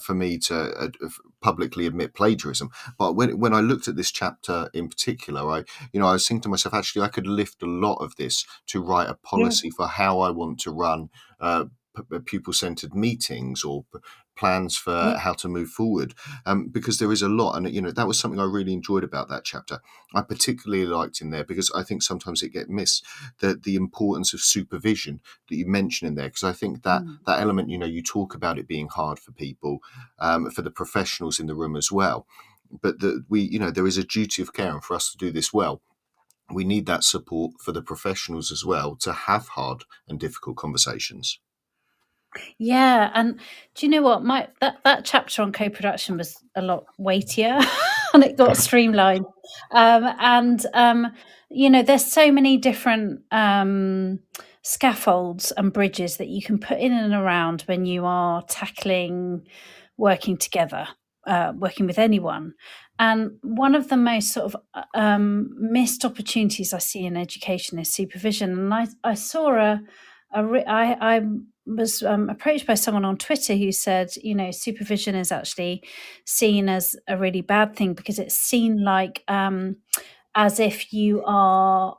for me to publicly admit plagiarism, but when I looked at this chapter in particular, I was thinking to myself, actually, I could lift a lot of this to write a policy for how I want to run pupil-centered meetings or plans for how to move forward, because there is a lot. And that was something I really enjoyed about that chapter. I particularly liked in there because I think sometimes it gets missed, the importance of supervision that you mention in there, because I think that element, you talk about it being hard for people, for the professionals in the room as well, but that there is a duty of care, and for us to do this well, we need that support for the professionals as well to have hard and difficult conversations. Yeah, and do you know what? That chapter on co-production was a lot weightier, and it got streamlined. There's so many different scaffolds and bridges that you can put in and around when you are tackling working together, working with anyone. And one of the most sort of missed opportunities I see in education is supervision. And I saw I was approached by someone on Twitter who said, supervision is actually seen as a really bad thing because it's seen like as if you are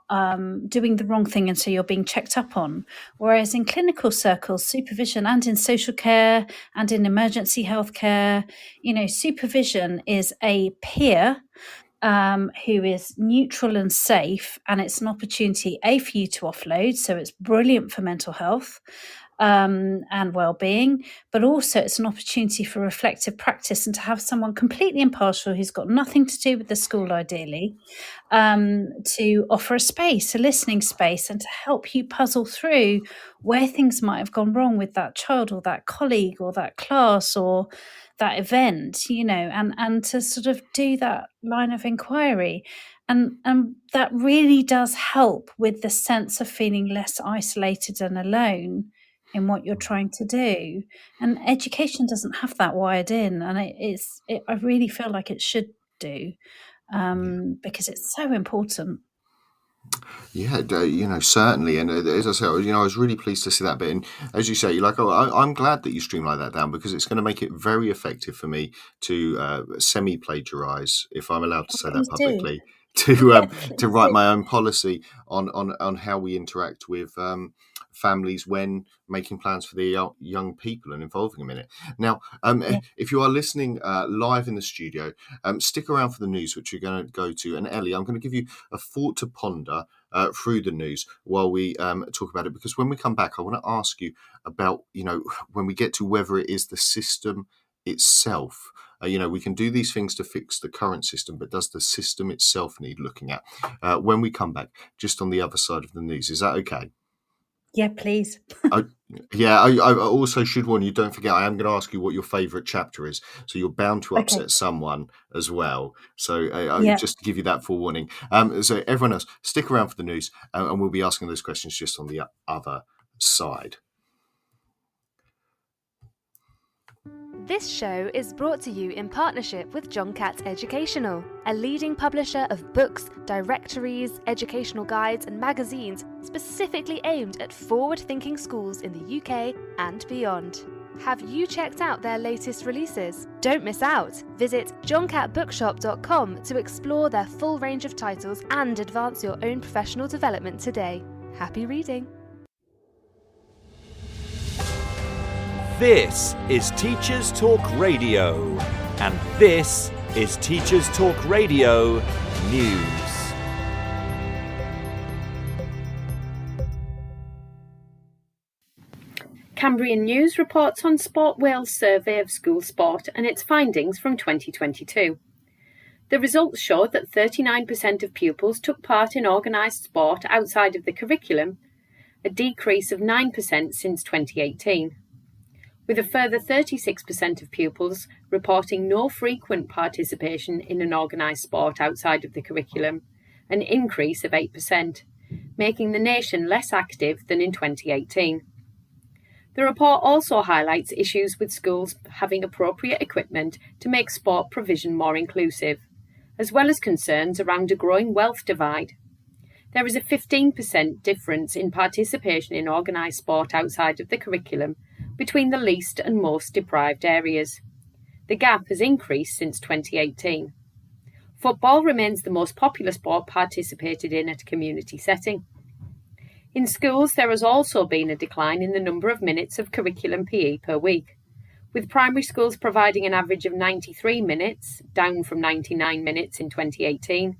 doing the wrong thing and so you're being checked up on. Whereas in clinical circles, supervision, and in social care and in emergency healthcare, supervision is a peer who is neutral and safe, and it's an opportunity, for you to offload, so it's brilliant for mental health and well-being, but also it's an opportunity for reflective practice and to have someone completely impartial who's got nothing to do with the school, ideally, to offer a listening space, and to help you puzzle through where things might have gone wrong with that child or that colleague or that class or that event, and to sort of do that line of inquiry. And that really does help with the sense of feeling less isolated and alone in what you're trying to do. And education doesn't have that wired in, and I really feel like it should do, because it's so important. Yeah, certainly. And as I said, I was really pleased to see that bit. And as you say, I'm glad that you streamlined that down, because it's going to make it very effective for me to semi-plagiarize, if I'm allowed to say that publicly, to write my own policy on how we interact with families when making plans for their young people and involving them in it. Now, if you are listening live in the studio, stick around for the news, which you're going to go to. And Ellie, I'm going to give you a thought to ponder through the news while we talk about it, because when we come back, I want to ask you about, when we get to whether it is the system itself. We can do these things to fix the current system, but does the system itself need looking at? When we come back, just on the other side of the news. Is that okay? Yeah, please. I also should warn you, don't forget, I am going to ask you what your favourite chapter is. So you're bound to upset someone as well. So just to give you that forewarning. So everyone else, stick around for the news, and we'll be asking those questions just on the other side. This show is brought to you in partnership with John Catt Educational, a leading publisher of books, directories, educational guides and magazines specifically aimed at forward-thinking schools in the UK and beyond. Have you checked out their latest releases? Don't miss out! Visit johncattbookshop.com to explore their full range of titles and advance your own professional development today. Happy reading! This is Teachers Talk Radio, and this is Teachers Talk Radio News. Cambrian News reports on Sport Wales survey of school sport and its findings from 2022. The results showed that 39% of pupils took part in organised sport outside of the curriculum, a decrease of 9% since 2018. With a further 36% of pupils reporting no frequent participation in an organised sport outside of the curriculum, an increase of 8%, making the nation less active than in 2018. The report also highlights issues with schools having appropriate equipment to make sport provision more inclusive, as well as concerns around a growing wealth divide. There is a 15% difference in participation in organised sport outside of the curriculum between the least and most deprived areas. The gap has increased since 2018. Football remains the most popular sport participated in at a community setting. In schools, there has also been a decline in the number of minutes of curriculum PE per week, with primary schools providing an average of 93 minutes, down from 99 minutes in 2018,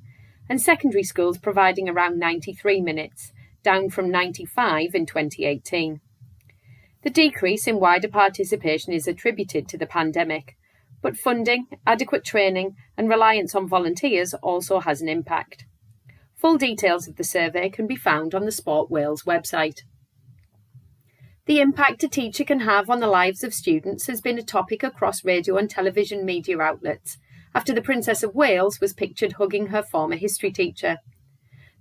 and secondary schools providing around 93 minutes, down from 95 in 2018. The decrease in wider participation is attributed to the pandemic, but funding, adequate training and reliance on volunteers also has an impact. Full details of the survey can be found on the Sport Wales website. The impact a teacher can have on the lives of students has been a topic across radio and television media outlets, after the Princess of Wales was pictured hugging her former history teacher.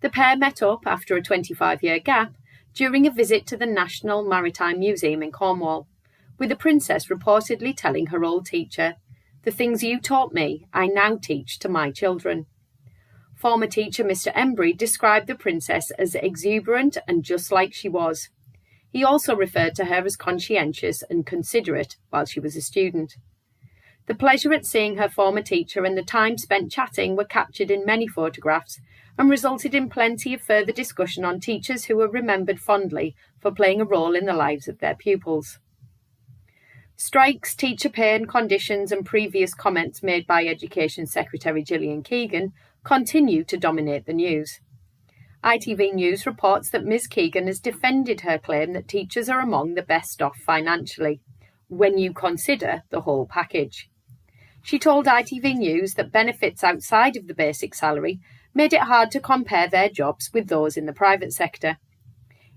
The pair met up after a 25-year gap during a visit to the National Maritime Museum in Cornwall, with the princess reportedly telling her old teacher, "The things you taught me, I now teach to my children." Former teacher Mr. Embry described the princess as exuberant and just like she was. He also referred to her as conscientious and considerate while she was a student. The pleasure at seeing her former teacher and the time spent chatting were captured in many photographs and resulted in plenty of further discussion on teachers who were remembered fondly for playing a role in the lives of their pupils. Strikes, teacher pay and conditions, and previous comments made by Education Secretary Gillian Keegan continue to dominate the news. ITV News reports that Ms Keegan has defended her claim that teachers are among the best off financially, when you consider the whole package. She told ITV News that benefits outside of the basic salary made it hard to compare their jobs with those in the private sector.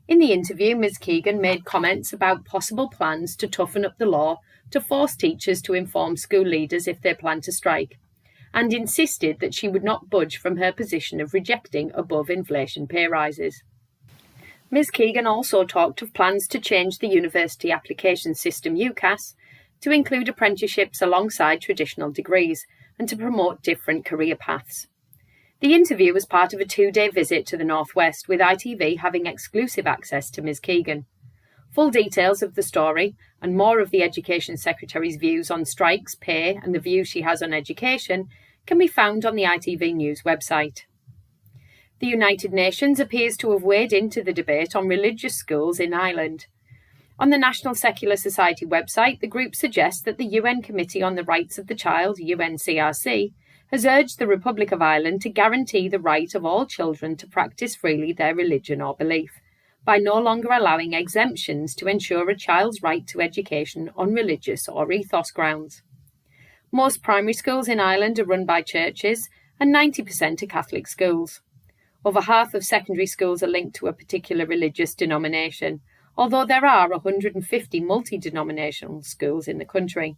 In the interview, Ms Keegan made comments about possible plans to toughen up the law to force teachers to inform school leaders if they plan to strike, and insisted that she would not budge from her position of rejecting above-inflation pay rises. Ms Keegan also talked of plans to change the University Application System UCAS to include apprenticeships alongside traditional degrees and to promote different career paths. The interview was part of a 2-day visit to the Northwest, with ITV having exclusive access to Ms Keegan. Full details of the story and more of the Education Secretary's views on strikes, pay and the views she has on education can be found on the ITV News website. The United Nations appears to have weighed into the debate on religious schools in Ireland. On the National Secular Society website, the group suggests that the UN Committee on the Rights of the Child, UNCRC, has urged the Republic of Ireland to guarantee the right of all children to practice freely their religion or belief, by no longer allowing exemptions to ensure a child's right to education on religious or ethos grounds. Most primary schools in Ireland are run by churches, and 90% are Catholic schools. Over half of secondary schools are linked to a particular religious denomination, although there are 150 multi-denominational schools in the country.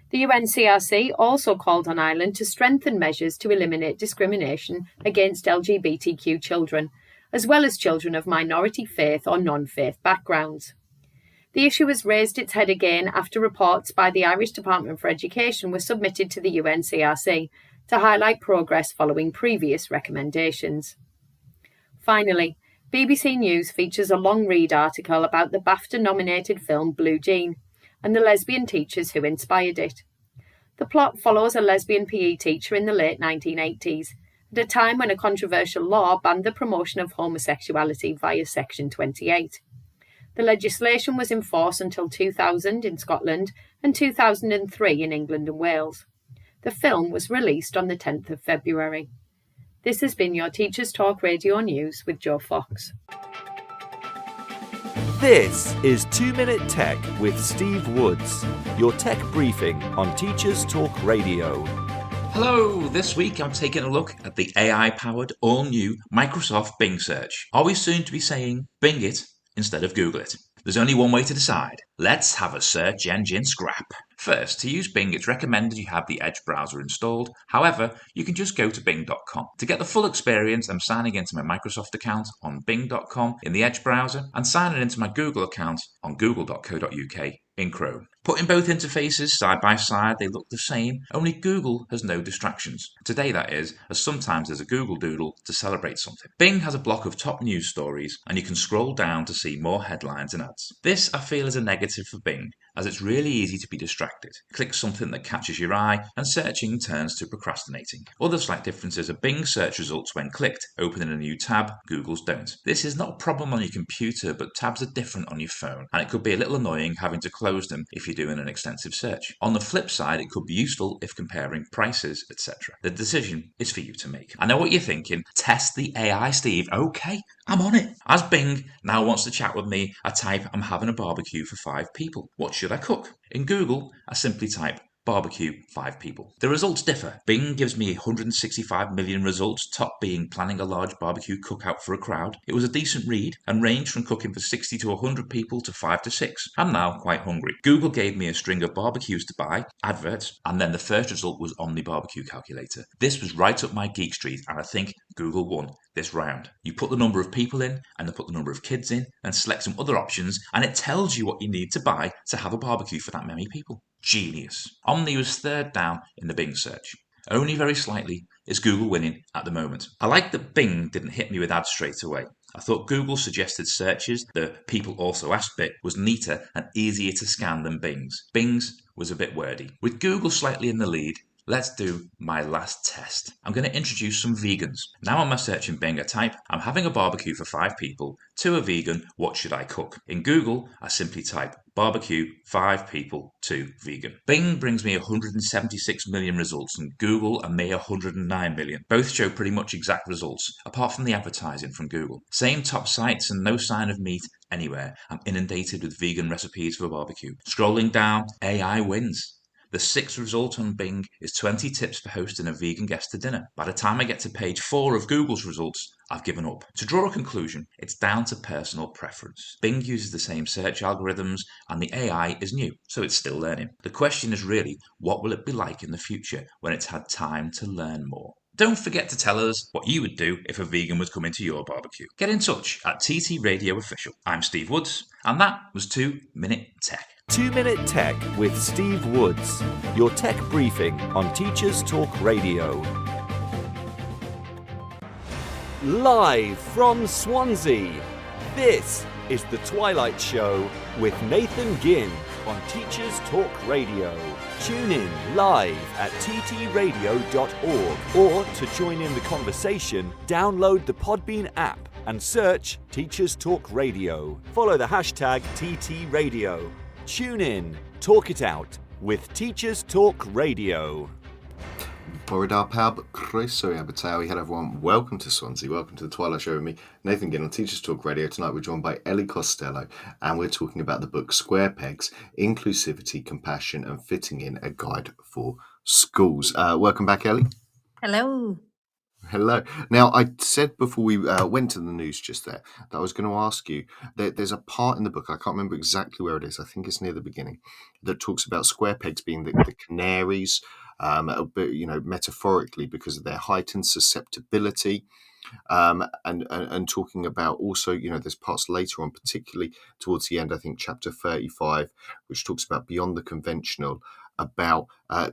The UNCRC also called on Ireland to strengthen measures to eliminate discrimination against LGBTQ children, as well as children of minority faith or non-faith backgrounds. The issue has raised its head again after reports by the Irish Department for Education were submitted to the UNCRC to highlight progress following previous recommendations. Finally, BBC News features a long-read article about the BAFTA-nominated film Blue Jean and the lesbian teachers who inspired it. The plot follows a lesbian PE teacher in the late 1980s, at a time when a controversial law banned the promotion of homosexuality via Section 28. The legislation was in force until 2000 in Scotland and 2003 in England and Wales. The film was released on the 10th of February. This has been your Teachers Talk Radio News with Joe Fox. This is 2 Minute Tech with Steve Woods, your tech briefing on Teachers Talk Radio. Hello, this week I'm taking a look at the AI-powered all-new Microsoft Bing search. Are we soon to be saying Bing it instead of Google it? There's only one way to decide. Let's have a search engine scrap. First, to use Bing, it's recommended you have the Edge browser installed. However, you can just go to bing.com. To get the full experience, I'm signing into my Microsoft account on bing.com in the Edge browser and signing into my Google account on google.co.uk in Chrome. Putting both interfaces side by side, they look the same, only Google has no distractions. Today that is, as sometimes there's a Google Doodle to celebrate something. Bing has a block of top news stories, and you can scroll down to see more headlines and ads. This I feel is a negative for Bing, as it's really easy to be distracted. Click something that catches your eye, and searching turns to procrastinating. Other slight differences are Bing search results when clicked, open in a new tab, Google's don't. This is not a problem on your computer, but tabs are different on your phone, and it could be a little annoying having to close them if you're doing an extensive search. On the flip side, it could be useful if comparing prices, etc. The decision is for you to make. I know what you're thinking. Test the AI, Steve. Okay, I'm on it. As Bing now wants to chat with me, I type, I'm having a barbecue for 5 people. What should I cook? In Google, I simply type barbecue 5 people. The results differ. Bing gives me 165 million results, top being planning a large barbecue cookout for a crowd. It was a decent read and ranged from cooking for 60 to 100 people to 5 to 6. I'm now quite hungry. Google gave me a string of barbecues to buy, adverts, and then the first result was on the barbecue calculator. This was right up my geek street, and I think Google won this round. You put the number of people in, and then put the number of kids in, and select some other options, and it tells you what you need to buy to have a barbecue for that many people. Genius. Omni was third down in the Bing search. Only very slightly is Google winning at the moment. I like that Bing didn't hit me with ads straight away. I thought Google's suggested searches that people also asked bit was neater and easier to scan than Bing's. Bing's was a bit wordy. With Google slightly in the lead, let's do my last test. I'm going to introduce some vegans. Now on my search in Bing, I type, I'm having a barbecue for 5 people, 2 are vegan, what should I cook? In Google, I simply type barbecue, 5 people, 2 vegan. Bing brings me 176 million results and Google a mere 109 million. Both show pretty much exact results, apart from the advertising from Google. Same top sites and no sign of meat anywhere. I'm inundated with vegan recipes for barbecue. Scrolling down, AI wins. The 6th result on Bing is 20 tips for hosting a vegan guest to dinner. By the time I get to page 4 of Google's results, I've given up. To draw a conclusion, it's down to personal preference. Bing uses the same search algorithms and the AI is new, so it's still learning. The question is really, what will it be like in the future when it's had time to learn more? Don't forget to tell us what you would do if a vegan was coming to your barbecue. Get in touch at TT Radio Official. I'm Steve Woods, and that was 2 Minute Tech. 2 Minute Tech with Steve Woods, your tech briefing on Teachers Talk Radio. Live from Swansea, this is the Twilight Show with Nathan Gynn on Teachers Talk Radio. Tune in live at ttradio.org or to join in the conversation, download the Podbean app and search Teachers Talk Radio. Follow the hashtag TTRadio. Tune in, talk it out with Teachers Talk Radio. Boridar Pab, Croeso Abatawi. Hello everyone, welcome to Swansea, welcome to the Twilight Show with me, Nathan Gynn on Teachers Talk Radio. Tonight we're joined by Ellie Costello and we're talking about the book Square Pegs, Inclusivity, Compassion and Fitting In, a Guide for Schools. Welcome back, Ellie. Hello. Hello. Now, I said before we went to the news just there that I was going to ask you, there's a part in the book, I can't remember exactly where it is, I think it's near the beginning, that talks about square pegs being the canaries, but, you know, metaphorically because of their heightened susceptibility, and talking about also, you know, there's parts later on, particularly towards the end, I think chapter 35, which talks about beyond the conventional, about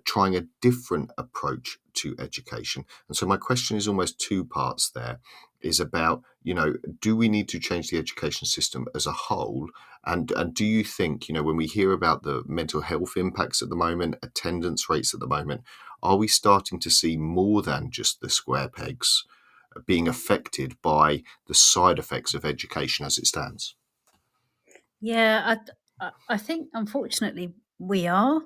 trying a different approach to education. And so my question is almost 2 parts there, is about, you know, do we need to change the education system as a whole? And do you think, you know, when we hear about the mental health impacts at the moment, attendance rates at the moment, are we starting to see more than just the square pegs being affected by the side effects of education as it stands? Yeah, I think unfortunately we are.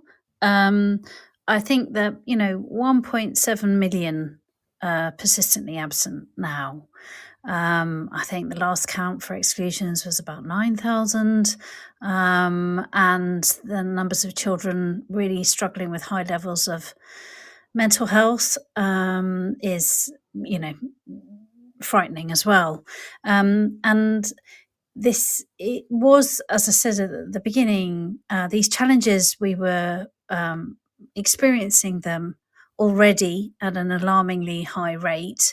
I think that, you know, 1.7 million persistently absent now. I think the last count for exclusions was about 9,000, and the numbers of children really struggling with high levels of mental health is, you know, frightening as well. And this, it was, as I said at the beginning, these challenges, we were experiencing them already at an alarmingly high rate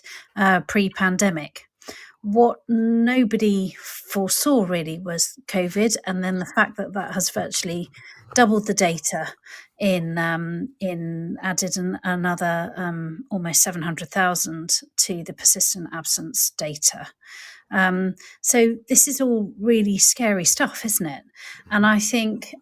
pre-pandemic. What nobody foresaw really was COVID, and then the fact that that has virtually doubled the data in added another almost 700,000 to the persistent absence data. So this is all really scary stuff, isn't it? And I think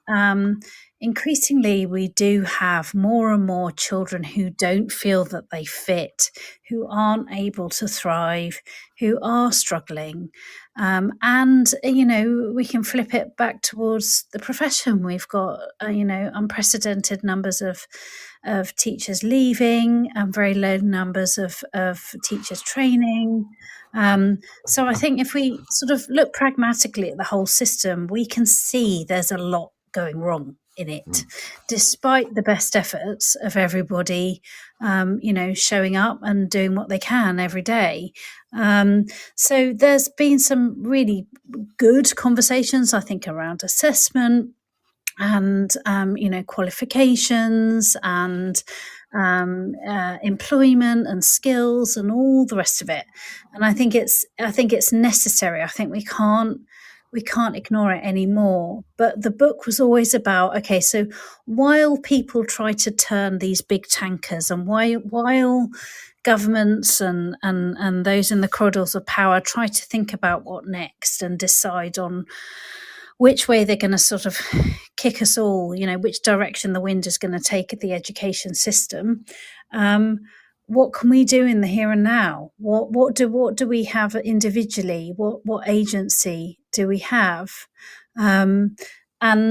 increasingly we do have more and more children who don't feel that they fit, who aren't able to thrive, who are struggling. And, you know, we can flip it back towards the profession. We've got, you know, unprecedented numbers of teachers leaving and very low numbers of teachers training. So I think if we sort of look pragmatically at the whole system, we can see there's a lot going wrong in it, despite the best efforts of everybody, you know, showing up and doing what they can every day. So there's been some really good conversations, I think, around assessment and, you know, qualifications and employment and skills and all the rest of it. And I think it's necessary. I think we can't we can't ignore it anymore. But the book was always about, okay, so while people try to turn these big tankers, and while governments and those in the corridors of power try to think about what next and decide on which way they're going to sort of kick us all, which direction the wind is going to take the education system. What can we do in the here and now? What do we have individually? What agency do we have? And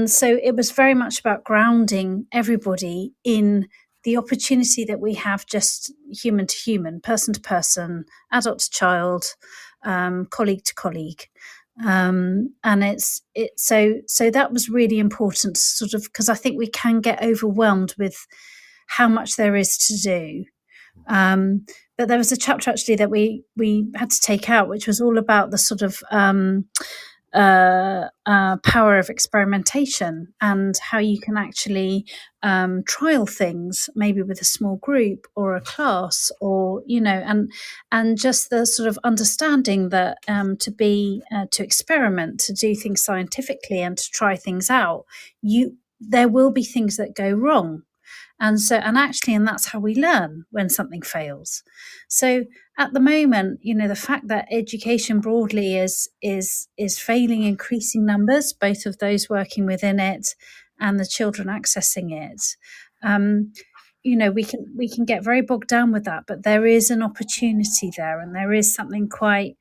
so it was very much about grounding everybody in the opportunity that we have, just human to human, person to person, adult to child, colleague to colleague. And so that was really important, sort of, because I think we can get overwhelmed with how much there is to do. But there was a chapter actually that we had to take out, which was all about the sort of power of experimentation and how you can actually trial things, maybe with a small group or a class, or and just the sort of understanding that to experiment, to do things scientifically, and to try things out, there will be things that go wrong. And that's how we learn, when something fails. So at the moment, the fact that education broadly is failing increasing numbers, both of those working within it and the children accessing it, we can get very bogged down with that. But there is an opportunity there, and there is something quite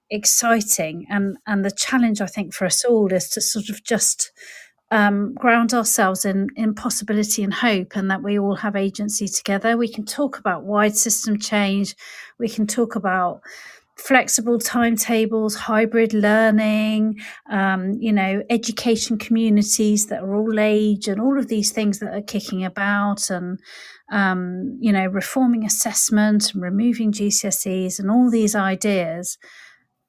exciting. And the challenge, I think, for us all is to sort of just ground ourselves in possibility and hope, and that we all have agency together. We can talk about wide system change. We can talk about flexible timetables, hybrid learning, education communities that are all age, and all of these things that are kicking about, and reforming assessment and removing GCSEs and all these ideas,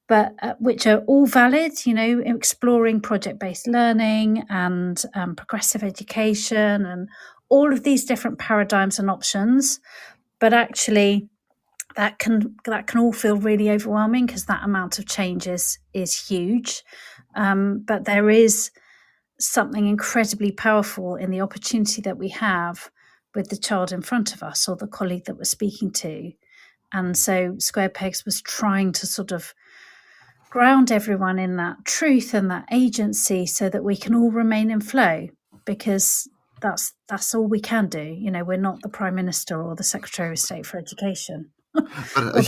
but which are all valid, exploring project-based learning and progressive education and all of these different paradigms and options. But actually, that can all feel really overwhelming, because that amount of change is huge. But there is something incredibly powerful in the opportunity that we have with the child in front of us, or the colleague that we're speaking to. And so Square Pegs was trying to sort of ground everyone in that truth and that agency, so that we can all remain in flow, because that's all we can do. We're not the Prime Minister or the Secretary of State for Education. But I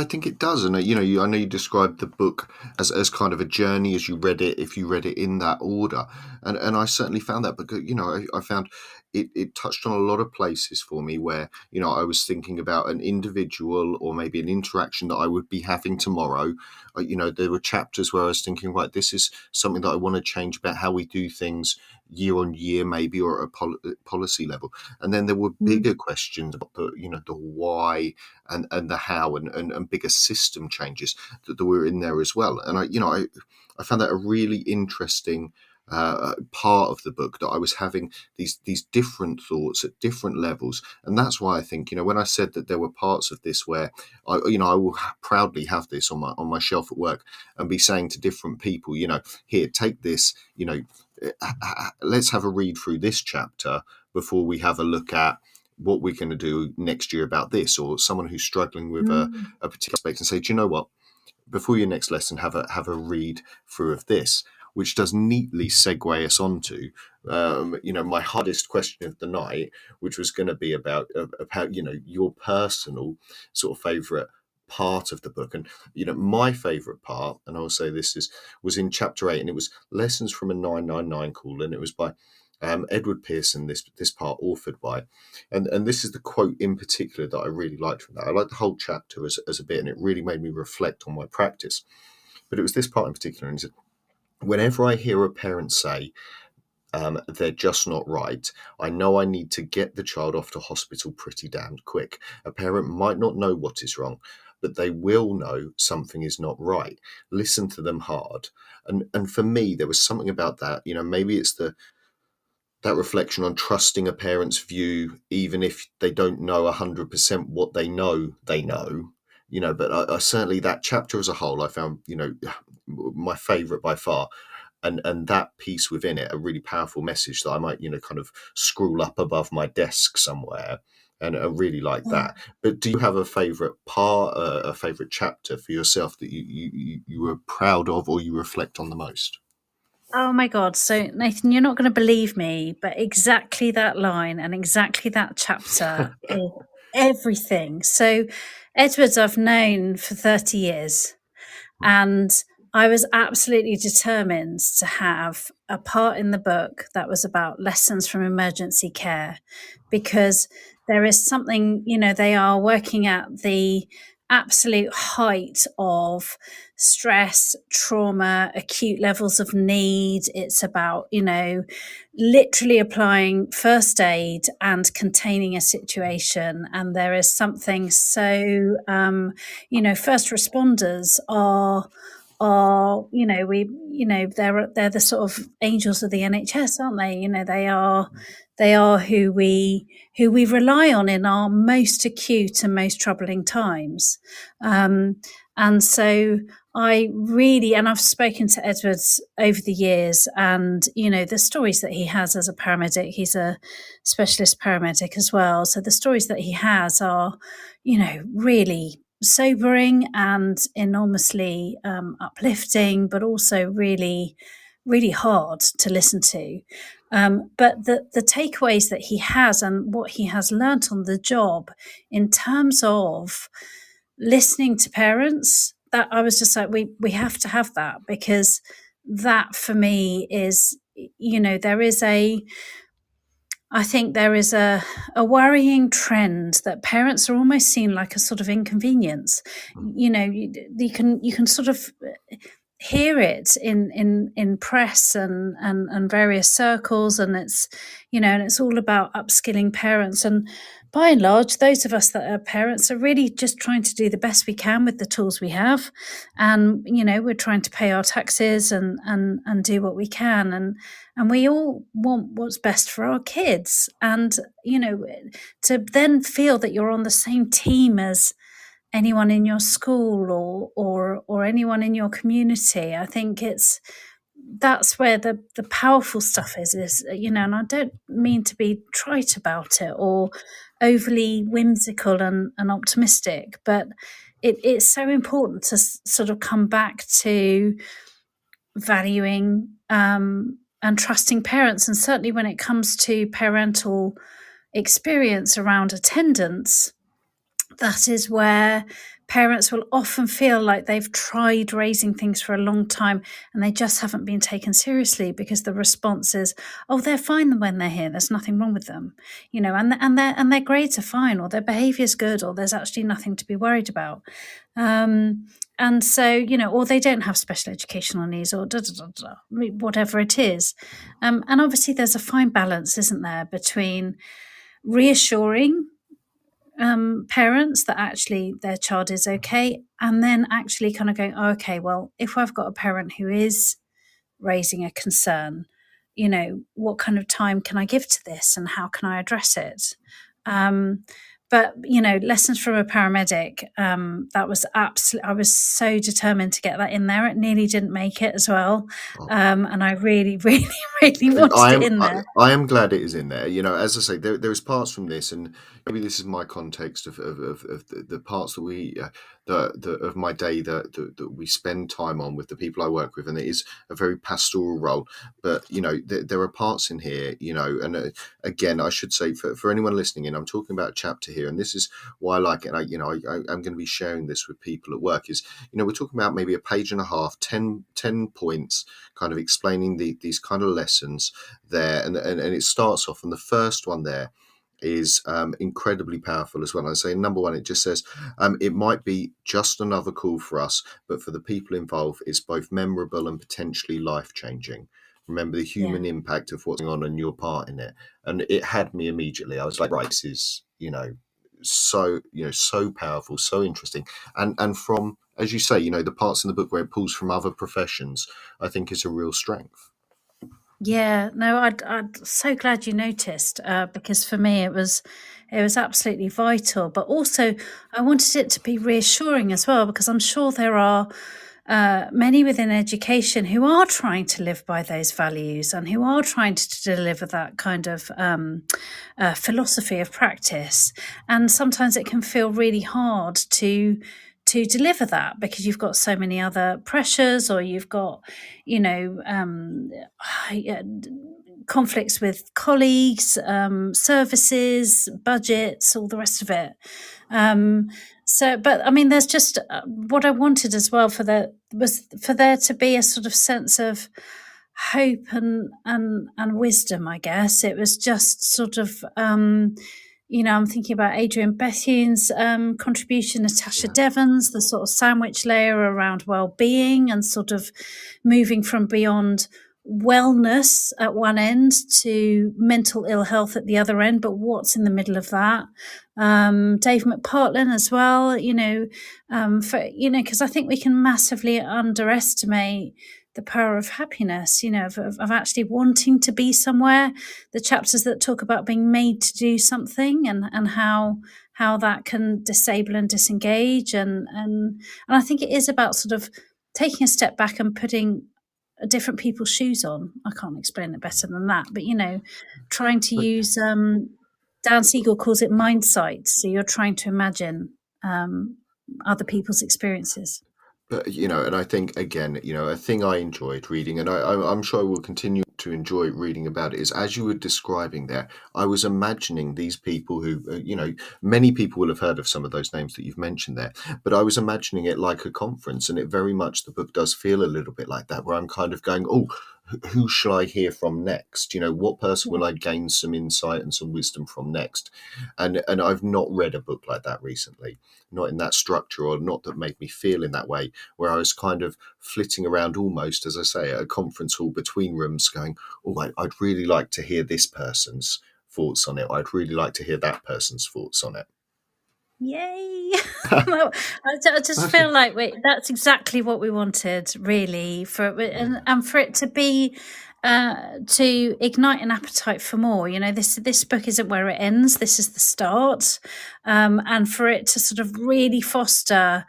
think it does, and I know you described the book as kind of a journey as you read it, if you read it in that order, and I certainly found that, because I found it touched on a lot of places for me where I was thinking about an individual, or maybe an interaction that I would be having tomorrow. There were chapters where I was thinking, right, this is something that I want to change about how we do things year on year, maybe, or at a policy level. And then there were bigger questions about the why and the how, and bigger system changes that were in there as well. And I found that a really interesting part of the book, that I was having these different thoughts at different levels. And that's why I think, when I said that there were parts of this where I will proudly have this on my shelf at work, and be saying to different people, here, take this, let's have a read through this chapter before we have a look at what we're going to do next year about this, or someone who's struggling with a particular space, and say, do you know what, before your next lesson, have a read through of this, which does neatly segue us onto my hardest question of the night, which was going to be about your personal sort of favorite part of the book. And my favorite part, and I'll say this, was in chapter 8, and it was Lessons from a 999 Call, and it was by Edward Pearson, this part authored by, and this is the quote in particular that I really liked from that. I liked the whole chapter as a bit, and it really made me reflect on my practice, but it was this part in particular. And he said, whenever I hear a parent say they're just not right, I know I need to get the child off to hospital pretty damned quick. A parent might not know what is wrong, but they will know something is not right. Listen to them hard. And for me, there was something about that. Maybe it's that reflection on trusting a parent's view, even if they don't know 100% what they know. But I certainly, that chapter as a whole, I found, my favourite by far. And that piece within it, a really powerful message that I might, kind of scroll up above my desk somewhere. And I really like that. But do you have a favourite part, a favourite chapter for yourself that you were proud of or you reflect on the most? Oh my God. So, Nathan, you're not going to believe me, but exactly that line and exactly that chapter is everything. So, Edwards, I've known for 30 years, and I was absolutely determined to have a part in the book that was about lessons from emergency care, because there is something, they are working at the absolute height of stress, trauma, acute levels of need. It's about, literally applying first aid and containing a situation. And there is something so, first responders are they're the sort of angels of the NHS, aren't they? They are who we rely on in our most acute and most troubling times. And so I've spoken to Edwards over the years, and, the stories that he has as a paramedic, he's a specialist paramedic as well. So the stories that he has are, really sobering and enormously uplifting, but also really, really hard to listen to. But the takeaways that he has and what he has learnt on the job in terms of listening to parents, that I was just like, we have to have that, because that for me is, I think there is a worrying trend that parents are almost seen like a sort of inconvenience. You can sort of hear it in press and various circles, and it's and it's all about upskilling parents. And by and large, those of us that are parents are really just trying to do the best we can with the tools we have, and we're trying to pay our taxes and do what we can, and we all want what's best for our kids. And to then feel that you're on the same team as anyone in your school or anyone in your community, I think that's where the powerful stuff is, and I don't mean to be trite about it or overly whimsical and optimistic, but it's so important to sort of come back to valuing and trusting parents. And certainly when it comes to parental experience around attendance, that is where parents will often feel like they've tried raising things for a long time and they just haven't been taken seriously, because the response is, oh, they're fine when they're here, there's nothing wrong with them, and their grades are fine, or their behavior's good, or there's actually nothing to be worried about. And so, or they don't have special educational needs, or whatever it is. And obviously there's a fine balance, isn't there, between reassuring parents that actually their child is okay, and then actually kind of going, oh, okay, well, if I've got a parent who is raising a concern, what kind of time can I give to this, and how can I address it? But lessons from a paramedic, that was absolutely, I was so determined to get that in there. It nearly didn't make it as well. And I really, really, really wanted it in there. I am glad it is in there. As I say, there's parts from this, and maybe this is my context of the parts that we of my day that we spend time on with the people I work with, and it is a very pastoral role. But there are parts in here, and again, I should say for anyone listening in, I'm talking about a chapter here, and this is why I like it. And I'm going to be sharing this with people at work. Is we're talking about maybe a page and a half, 10 points, kind of explaining these kind of lessons there, and it starts off, and the first one there is incredibly powerful as well. I say number one, it just says it might be just another call for us, but for the people involved, it's both memorable and potentially life-changing. Remember the human impact of what's going on and your part in it. And it had me immediately. I was like, right, this is so powerful, so interesting, and from, as you say, the parts in the book where it pulls from other professions, I think is a real strength. Yeah, no, I'm so glad you noticed, because for me it was absolutely vital. But also I wanted it to be reassuring as well, because I'm sure there are many within education who are trying to live by those values and who are trying to deliver that kind of philosophy of practice. And sometimes it can feel really hard to deliver that because you've got so many other pressures, or you've got, conflicts with colleagues, services, budgets, all the rest of it. But I mean, there's just what I wanted as well was for there to be a sort of sense of hope and wisdom. I guess it was just sort of. I'm thinking about Adrian Bethune's contribution, Natasha Devon's, the sort of sandwich layer around well-being and sort of moving from beyond wellness at one end to mental ill health at the other end, but what's in the middle of that? Dave McPartlin as well, because I think we can massively underestimate the power of happiness, of actually wanting to be somewhere. The chapters that talk about being made to do something and how that can disable and disengage, and I think it is about sort of taking a step back and putting different people's shoes on. I can't explain it better than that, but trying to use Dan Siegel calls it mind sight, so you're trying to imagine other people's experiences. But, and I think, again, a thing I enjoyed reading, and I'm sure I will continue to enjoy reading about it, is as you were describing there, I was imagining these people who, many people will have heard of some of those names that you've mentioned there, but I was imagining it like a conference, and it very much, the book does feel a little bit like that, where I'm kind of going, oh, who shall I hear from next? What person will I gain some insight and some wisdom from next? And I've not read a book like that recently, not in that structure, or not that made me feel in that way, where I was kind of flitting around almost, as I say, at a conference hall between rooms going, oh, I'd really like to hear this person's thoughts on it. I'd really like to hear that person's thoughts on it. Yay! I just feel like that's exactly what we wanted, really, and for it to be to ignite an appetite for more. This book isn't where it ends. This is the start, and for it to sort of really foster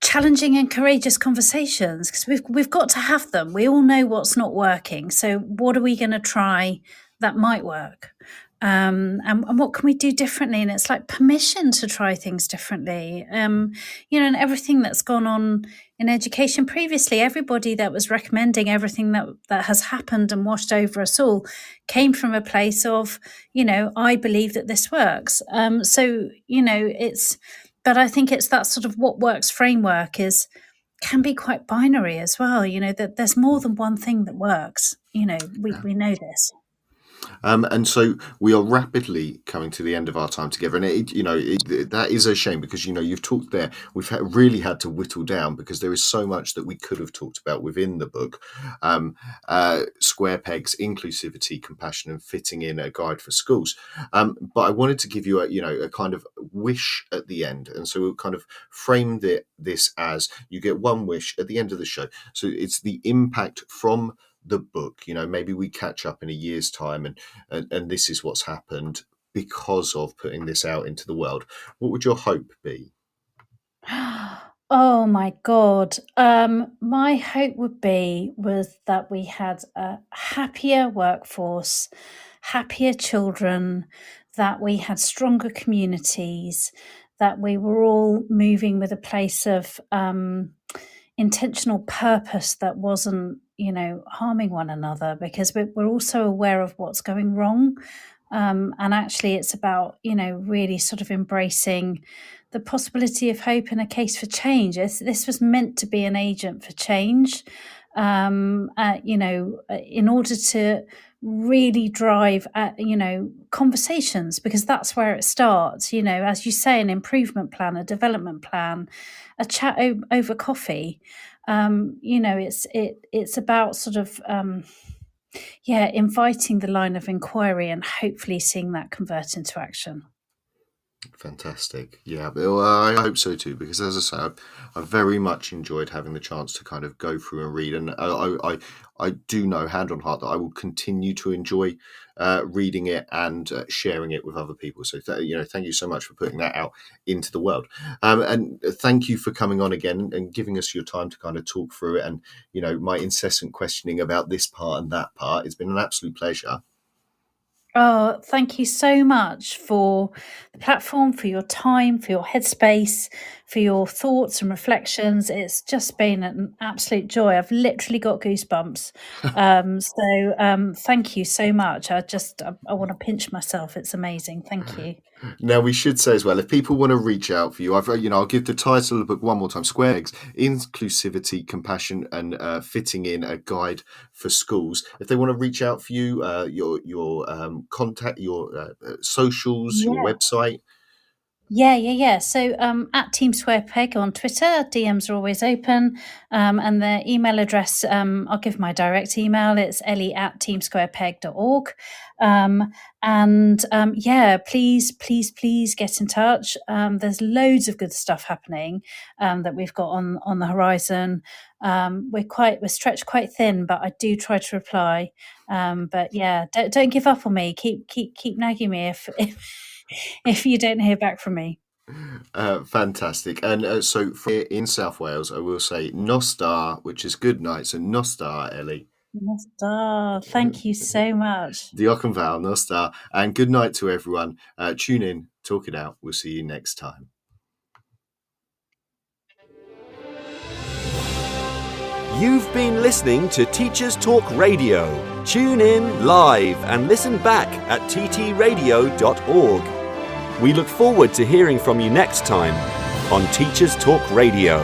challenging and courageous conversations, because we've got to have them. We all know what's not working, so what are we going to try that might work? And what can we do differently? And it's like permission to try things differently. And everything that's gone on in education previously, everybody that was recommending everything that has happened and washed over us all came from a place of, I believe that this works. But I think it's that sort of what works framework can be quite binary as well. That there's more than one thing that works. We know this. And so we are rapidly coming to the end of our time together, and that is a shame, because you've talked there. We've really had to whittle down, because there is so much that we could have talked about within the book. Square pegs, inclusivity, compassion, and fitting in a guide for schools. But I wanted to give you a kind of wish at the end, and so we'll kind of framed this as you get one wish at the end of the show. So it's the impact from the book. Maybe we catch up in a year's time and this is what's happened because of putting this out into the world. What would your hope be? Oh my God. My hope was that we had a happier workforce, happier children, that we had stronger communities, that we were all moving with a place of intentional purpose that wasn't harming one another, because we're also aware of what's going wrong, and actually it's about really sort of embracing the possibility of hope and a case for change. This was meant to be an agent for change, in order to really drive conversations, because that's where it starts. As you say, an improvement plan, a development plan, a chat over coffee. It's about sort of inviting the line of inquiry and hopefully seeing that convert into action. Fantastic. Yeah, well, I hope so too, because as I say, I very much enjoyed having the chance to kind of go through and read, and I do know, hand on heart, that I will continue to enjoy reading it and sharing it with other people. So thank you so much for putting that out into the world, and thank you for coming on again and giving us your time to kind of talk through it, and my incessant questioning about this part and that part. It's been an absolute pleasure. Oh, thank you so much for the platform, for your time, for your headspace, for your thoughts and reflections. It's just been an absolute joy. I've literally got goosebumps. Thank you so much. I want to pinch myself. It's amazing. Thank you. Now, we should say as well, if people want to reach out for you, I'll give the title of the book one more time: Square Pegs: Inclusivity, Compassion, and Fitting in, a Guide for Schools. If they want to reach out for you, your contact, your socials, your website. Yeah. So at Team Square Peg on Twitter, DMs are always open. And their email address, I'll give my direct email. It's ellie@teamsquarepeg.org. Please get in touch. There's loads of good stuff happening that we've got on the horizon. We're stretched quite thin, but I do try to reply. But yeah, don't give up on me. Keep nagging me if you don't hear back from me. Fantastic. And so here in South Wales, I will say Nostar, which is good night. So Nostar, Ellie. Nostar. Thank you so much. Diolch yn fawr, Nostar. And good night to everyone. Tune in, talk it out. We'll see you next time. You've been listening to Teachers Talk Radio. Tune in live and listen back at ttradio.org. We look forward to hearing from you next time on Teachers Talk Radio.